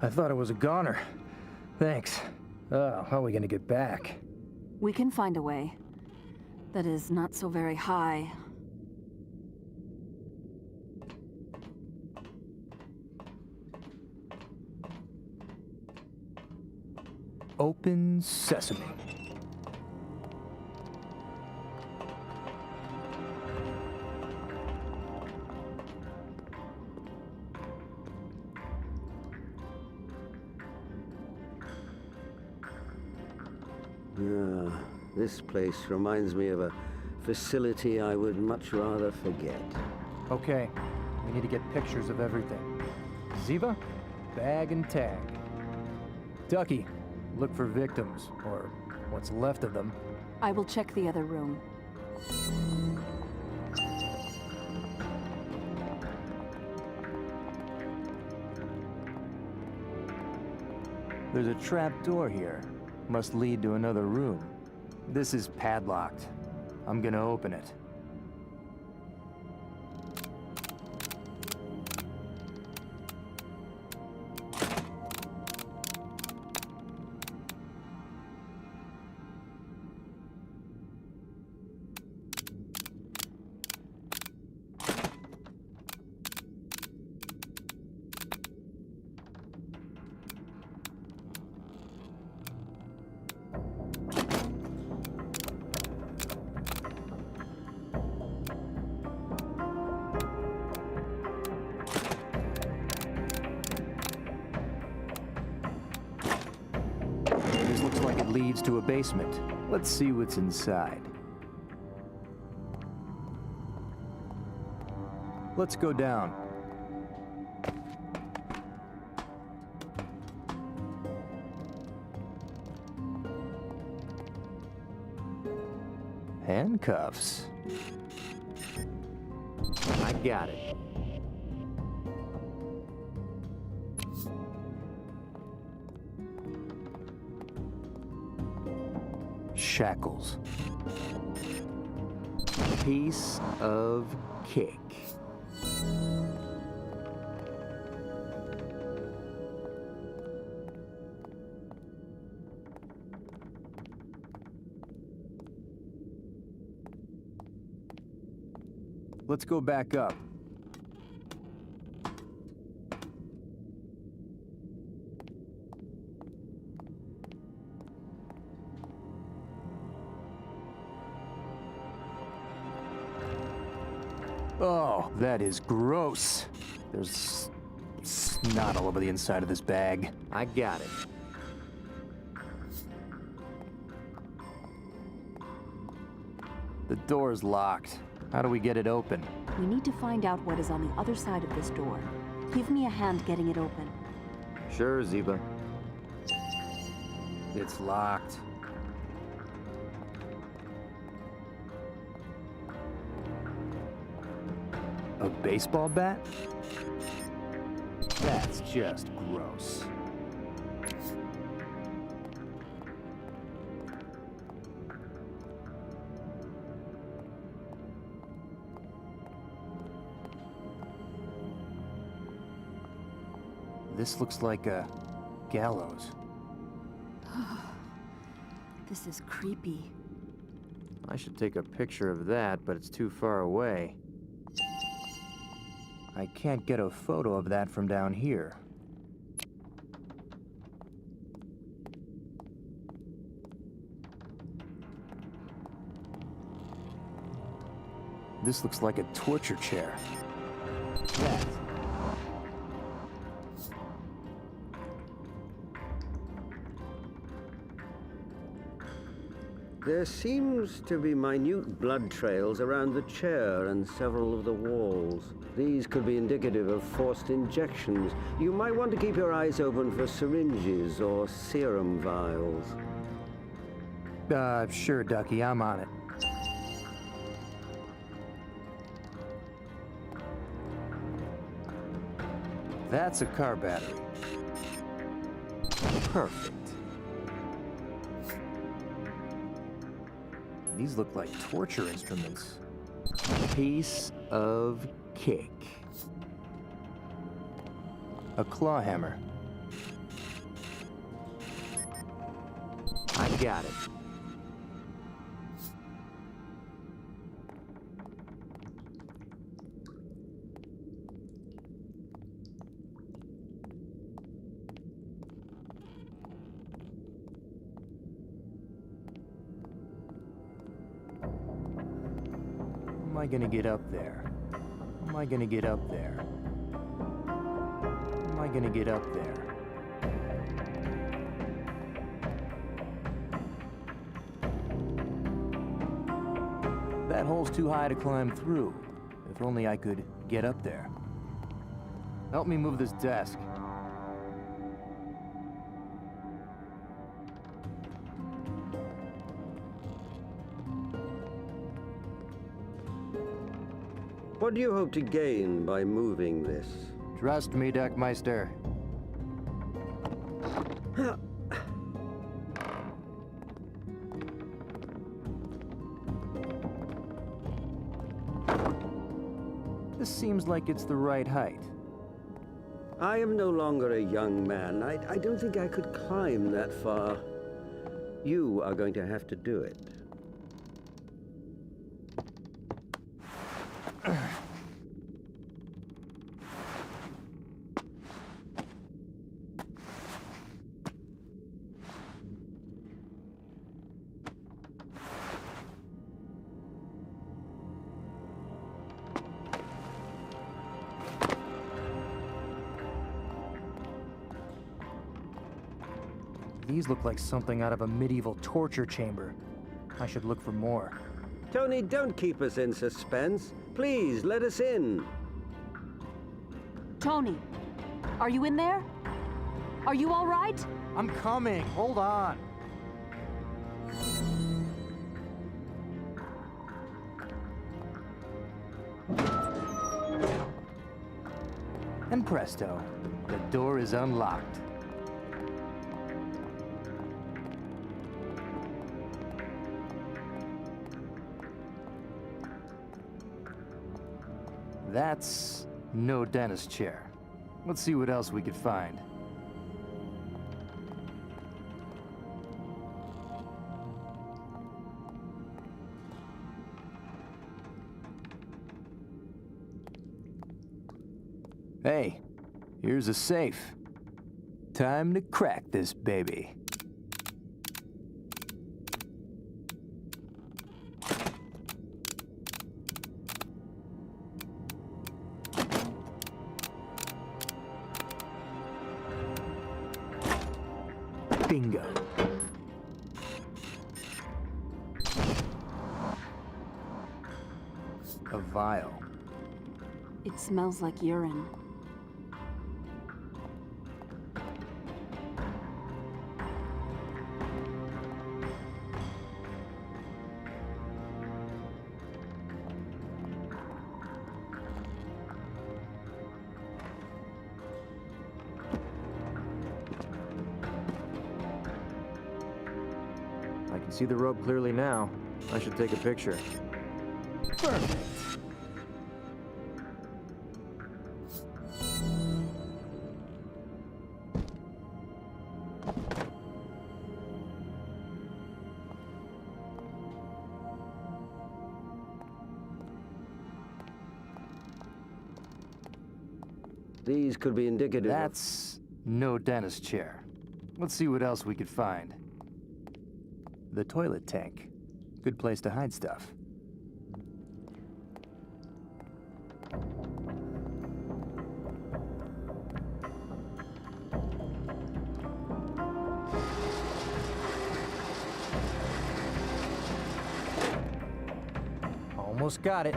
I thought it was a goner. Thanks. How are we gonna get back? We can find a way. That is not so very high. Open sesame. This place reminds me of a facility I would much rather forget. Okay, we need to get pictures of everything. Ziva, bag and tag. Ducky, look for victims, or what's left of them. I will check the other room. There's a trap door here. Must lead to another room. This is padlocked. I'm gonna open it. leads to a basement. Let's see what's inside. Let's go down. Handcuffs. I got it. Shackles. Piece of cake. Let's go back up. Oh, that is gross. There's snot all over the inside of this bag. I got it. The door's locked. How do we get it open? We need to find out what is on the other side of this door. Give me a hand getting it open. Sure, Ziba. It's locked. A baseball bat? That's just gross. This looks like a gallows. This is creepy. I should take a picture of that, but it's too far away. I can't get a photo of that from down here. This looks like a torture chair. That. There seems to be minute blood trails around the chair and several of the walls. These could be indicative of forced injections. You might want to keep your eyes open for syringes or serum vials. Sure, Ducky, I'm on it. That's a car battery. Perfect. These look like torture instruments. Piece of cake. A claw hammer. I got it. How am I gonna get up there? How am I gonna get up there? How am I gonna get up there? That hole's too high to climb through. If only I could get up there. Help me move this desk. What do you hope to gain by moving this? Trust me, Duckmeister. This seems like it's the right height. I am no longer a young man. I don't think I could climb that far. You are going to have to do it. These look like something out of a medieval torture chamber. I should look for more. Tony, don't keep us in suspense. Please, let us in. Tony, are you in there? Are you all right? I'm coming. Hold on. And presto, the door is unlocked. That's no dentist chair. Let's see what else we could find. Hey, here's a safe. Time to crack this baby. Bingo. A vial. It smells like urine. I can see the rope clearly now. I should take a picture. Perfect. These could be indicative. That's no dentist chair. Let's see what else we could find. The toilet tank. Good place to hide stuff. Almost got it.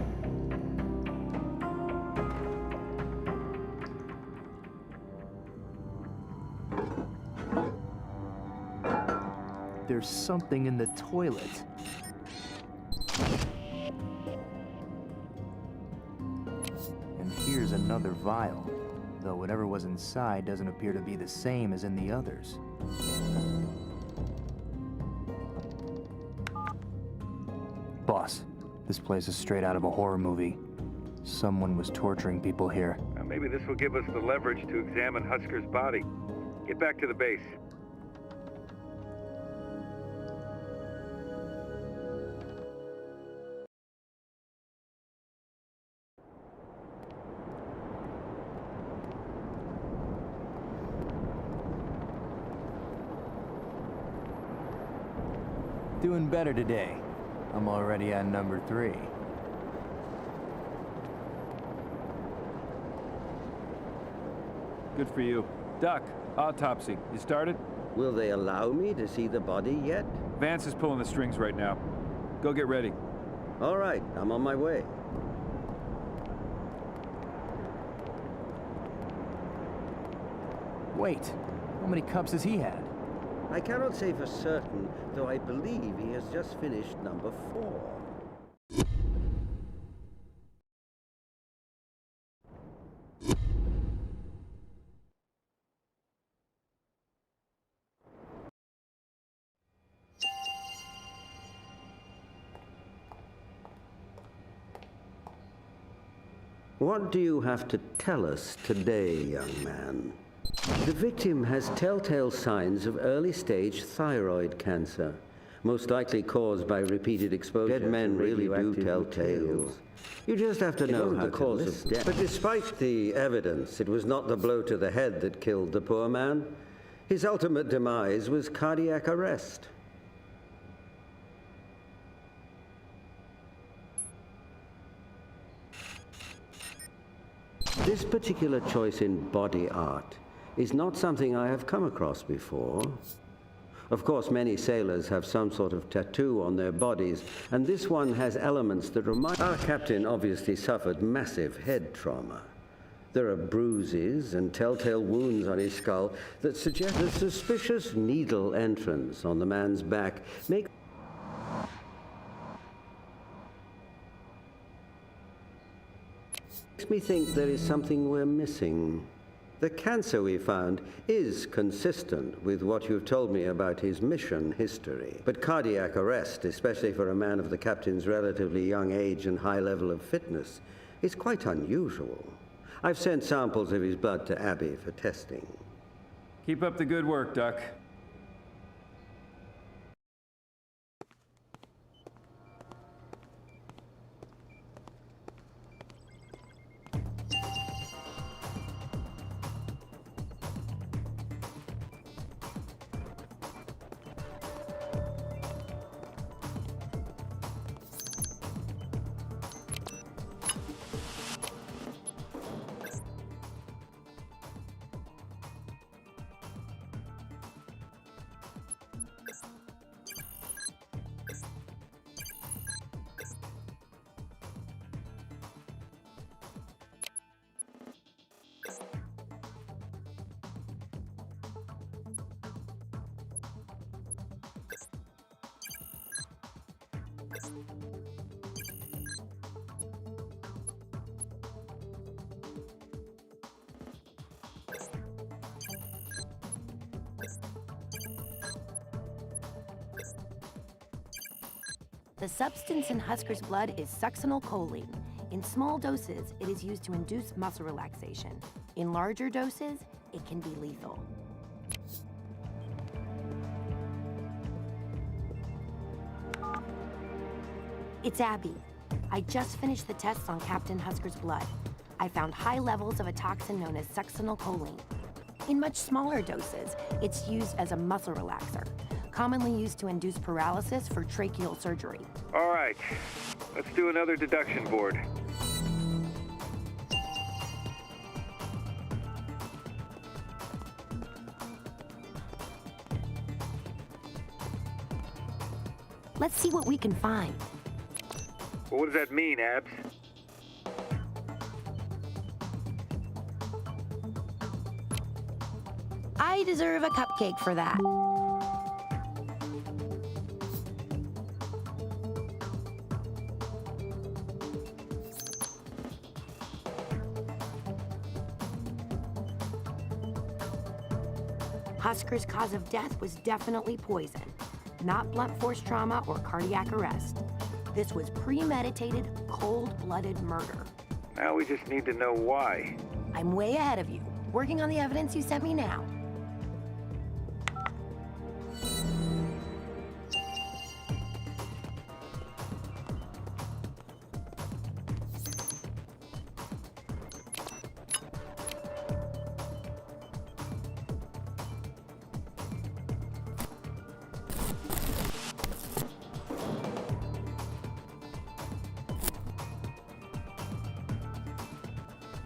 There's something in the toilet. And here's another vial, though whatever was inside doesn't appear to be the same as in the others. Boss, this place is straight out of a horror movie. Someone was torturing people here. Now maybe this will give us the leverage to examine Husker's body. Get back to the base. Doing better today. I'm already on number 3. Good for you. Doc, autopsy. You started? Will they allow me to see the body yet? Vance is pulling the strings right now. Go get ready. All right, I'm on my way. Wait, how many cups has he had? I cannot say for certain, though I believe he has just finished number 4. What do you have to tell us today, young man? The victim has telltale signs of early-stage thyroid cancer, most likely caused by repeated exposure. Dead men really do tell tales. You just have to know how the cause of death. But despite the evidence, it was not the blow to the head that killed the poor man. His ultimate demise was cardiac arrest. This particular choice in body art is not something I have come across before. Of course, many sailors have some sort of tattoo on their bodies, and this one has elements that remind... Our captain obviously suffered massive head trauma. There are bruises and telltale wounds on his skull that suggest the suspicious needle entrance on the man's back makes me think there is something we're missing. The cancer we found is consistent with what you've told me about his mission history. But cardiac arrest, especially for a man of the captain's relatively young age and high level of fitness, is quite unusual. I've sent samples of his blood to Abby for testing. Keep up the good work, Duck. The substance in Husker's blood is succinylcholine. In small doses, it is used to induce muscle relaxation. In larger doses, it can be lethal. It's Abby. I just finished the tests on Captain Husker's blood. I found high levels of a toxin known as succinylcholine. In much smaller doses, it's used as a muscle relaxer, commonly used to induce paralysis for tracheal surgery. All right, let's do another deduction board. Let's see what we can find. Well, what does that mean, Abs? I deserve a cupcake for that. Husker's cause of death was definitely poison, not blunt force trauma or cardiac arrest. This was premeditated, cold-blooded murder. Now we just need to know why. I'm way ahead of you, working on the evidence you sent me now.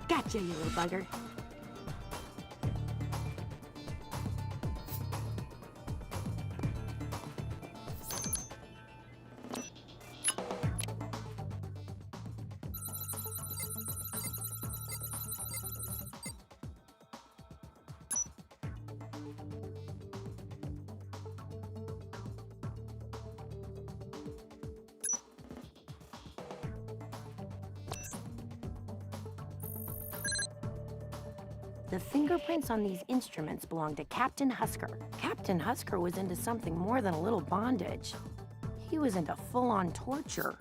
Gotcha, you little bugger. The fingerprints on these instruments belong to Captain Husker. Captain Husker was into something more than a little bondage. He was into full-on torture.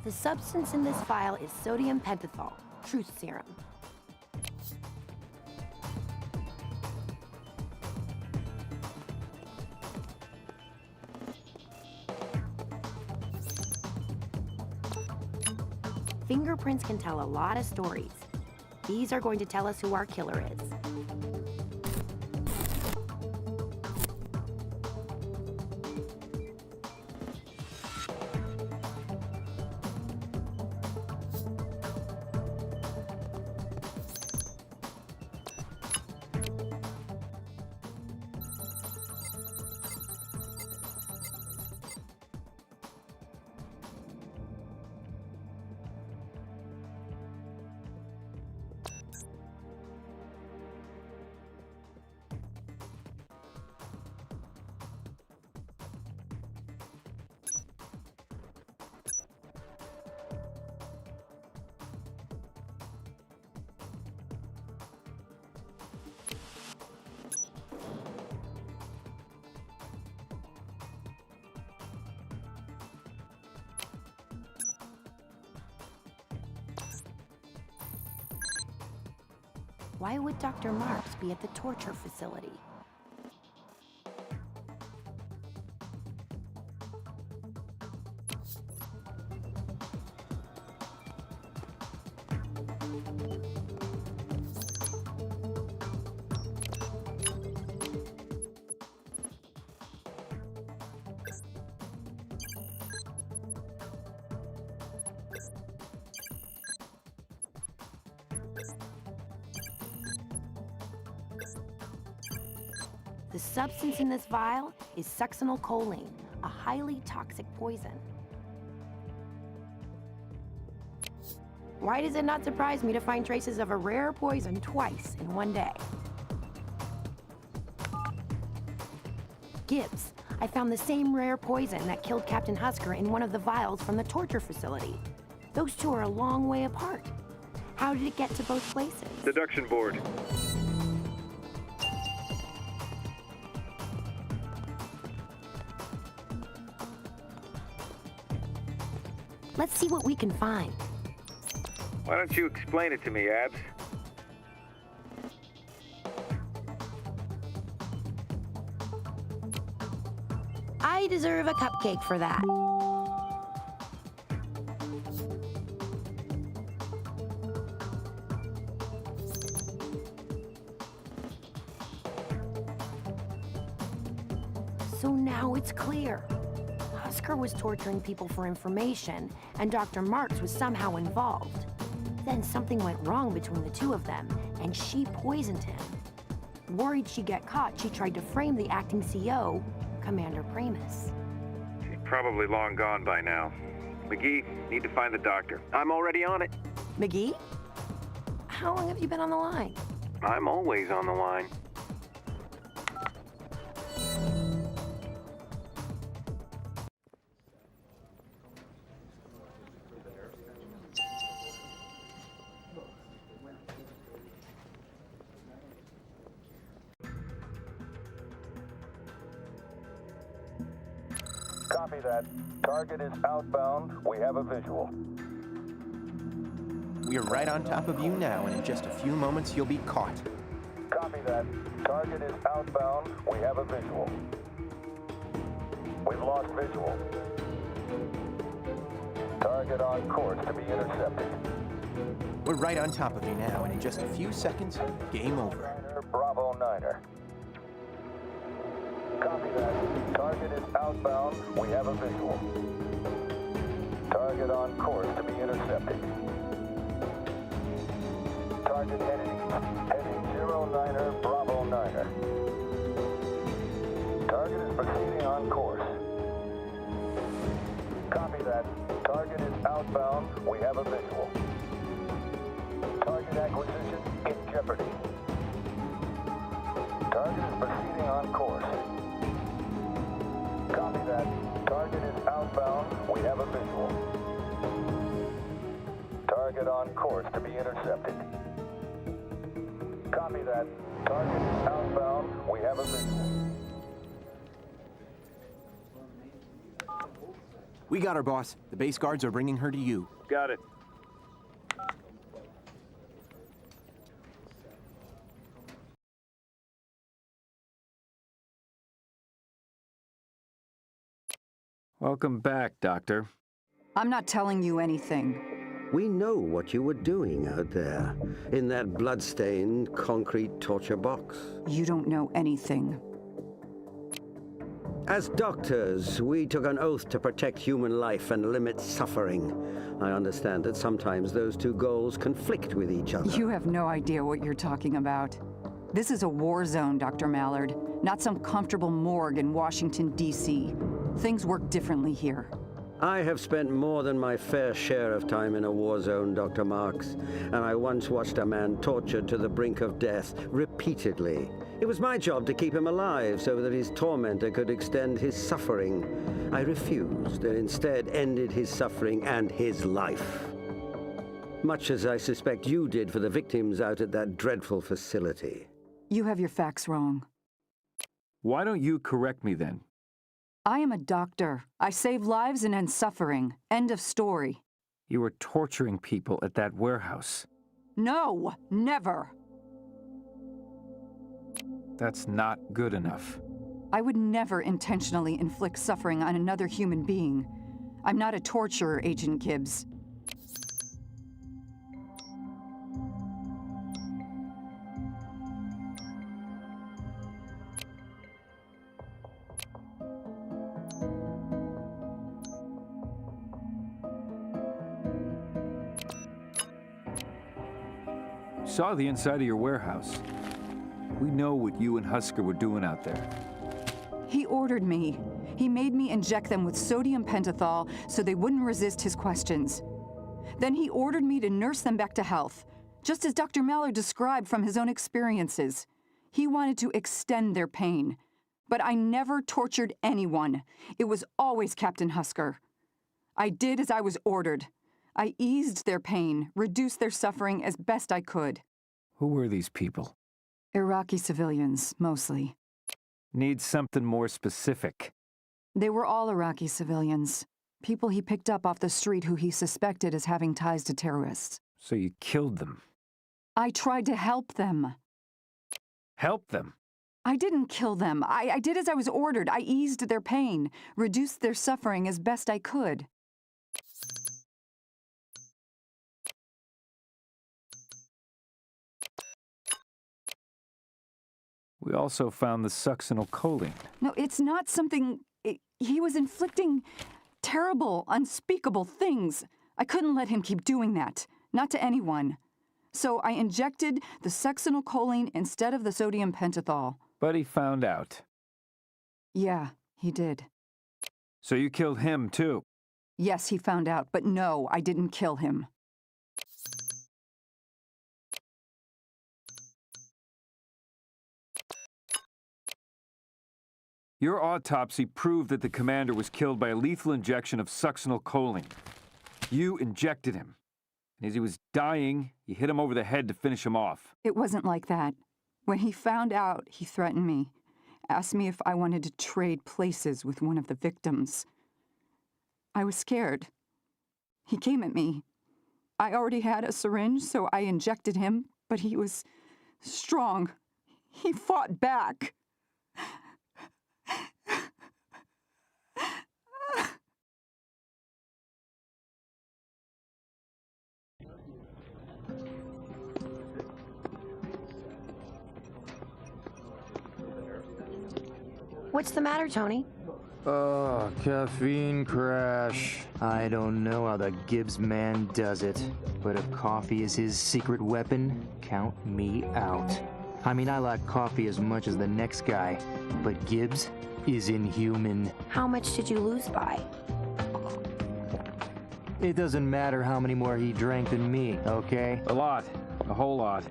The substance in this file is sodium pentothal, truth serum. Fingerprints can tell a lot of stories. These are going to tell us who our killer is. Why would Dr. Marks be at the torture facility? The substance in this vial is succinylcholine, a highly toxic poison. Why does it not surprise me to find traces of a rare poison twice in one day? Gibbs, I found the same rare poison that killed Captain Husker in one of the vials from the torture facility. Those two are a long way apart. How did it get to both places? Deduction board. Let's see what we can find. Why don't you explain it to me, Abs? I deserve a cupcake for that. So now it's clear. Husker was torturing people for information, and Dr. Marks was somehow involved. Then something went wrong between the two of them, and she poisoned him. Worried she'd get caught, she tried to frame the acting CO, Commander Primus. She's probably long gone by now. McGee, need to find the doctor. I'm already on it. McGee? How long have you been on the line? I'm always on the line. Copy that. Target is outbound. We have a visual. We are right on top of you now, and in just a few moments you'll be caught. Copy that. Target is outbound. We have a visual. We've lost visual. Target on course to be intercepted. We're right on top of you now, and in just a few seconds, game over. Bravo 9er. Copy that. Target is outbound. We have a visual. Target on course to be intercepted. Target heading 09er, Bravo 9er. Target is proceeding on course. Copy that. Target is outbound. We have a visual. Target acquisition in jeopardy. Target is proceeding on course. Copy that. Target is outbound. We have a visual. Target on course to be intercepted. Copy that. Target is outbound. We have a visual. We got her, boss. The base guards are bringing her to you. Got it. Welcome back, Doctor. I'm not telling you anything. We know what you were doing out there, in that blood-stained concrete torture box. You don't know anything. As doctors, we took an oath to protect human life and limit suffering. I understand that sometimes those two goals conflict with each other. You have no idea what you're talking about. This is a war zone, Dr. Mallard, not some comfortable morgue in Washington, D.C. Things work differently here. I have spent more than my fair share of time in a war zone, Dr. Marks, and I once watched a man tortured to the brink of death repeatedly. It was my job to keep him alive so that his tormentor could extend his suffering. I refused and instead ended his suffering and his life. Much as I suspect you did for the victims out at that dreadful facility. You have your facts wrong. Why don't you correct me then? I am a doctor. I save lives and end suffering. End of story. You were torturing people at that warehouse. No, never. That's not good enough. I would never intentionally inflict suffering on another human being. I'm not a torturer, Agent Gibbs. Saw the inside of your warehouse. We know what you and Husker were doing out there. He ordered me. He made me inject them with sodium pentothal so they wouldn't resist his questions. Then he ordered me to nurse them back to health, just as Dr. Mallard described from his own experiences. He wanted to extend their pain. But I never tortured anyone. It was always Captain Husker. I did as I was ordered. I eased their pain, reduced their suffering as best I could. Who were these people? Iraqi civilians, mostly. Need something more specific. They were all Iraqi civilians. People he picked up off the street who he suspected as having ties to terrorists. So you killed them? I tried to help them. Help them? I didn't kill them. I did as I was ordered. I eased their pain, reduced their suffering as best I could. We also found the succinylcholine. No, it's not something... he was inflicting terrible, unspeakable things. I couldn't let him keep doing that. Not to anyone. So I injected the succinylcholine instead of the sodium pentothal. But he found out. Yeah, he did. So you killed him, too? Yes, he found out, but no, I didn't kill him. Your autopsy proved that the commander was killed by a lethal injection of succinylcholine. You injected him. And as he was dying, you hit him over the head to finish him off. It wasn't like that. When he found out, he threatened me. Asked me if I wanted to trade places with one of the victims. I was scared. He came at me. I already had a syringe, so I injected him, but he was strong. He fought back. What's the matter, Tony? Oh, caffeine crash. I don't know how the Gibbs man does it, but if coffee is his secret weapon, count me out. I mean, I like coffee as much as the next guy, but Gibbs is inhuman. How much did you lose by? It doesn't matter how many more he drank than me, okay? A lot. A whole lot.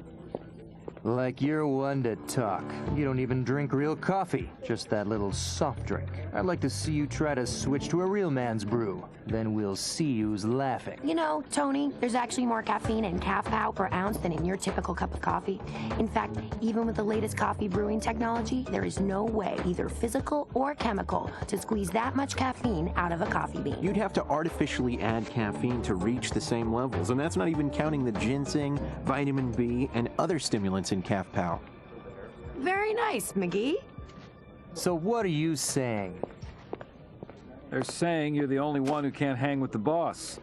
Like you're one to talk. You don't even drink real coffee, just that little soft drink. I'd like to see you try to switch to a real man's brew. Then we'll see who's laughing. You know, Tony, there's actually more caffeine in calf pow per ounce than in your typical cup of coffee. In fact, even with the latest coffee brewing technology, there is no way, either physical or chemical, to squeeze that much caffeine out of a coffee bean. You'd have to artificially add caffeine to reach the same levels, and that's not even counting the ginseng, vitamin B, and other stimulants in calf pow. Very nice, McGee. So what are you saying? They're saying you're the only one who can't hang with the boss.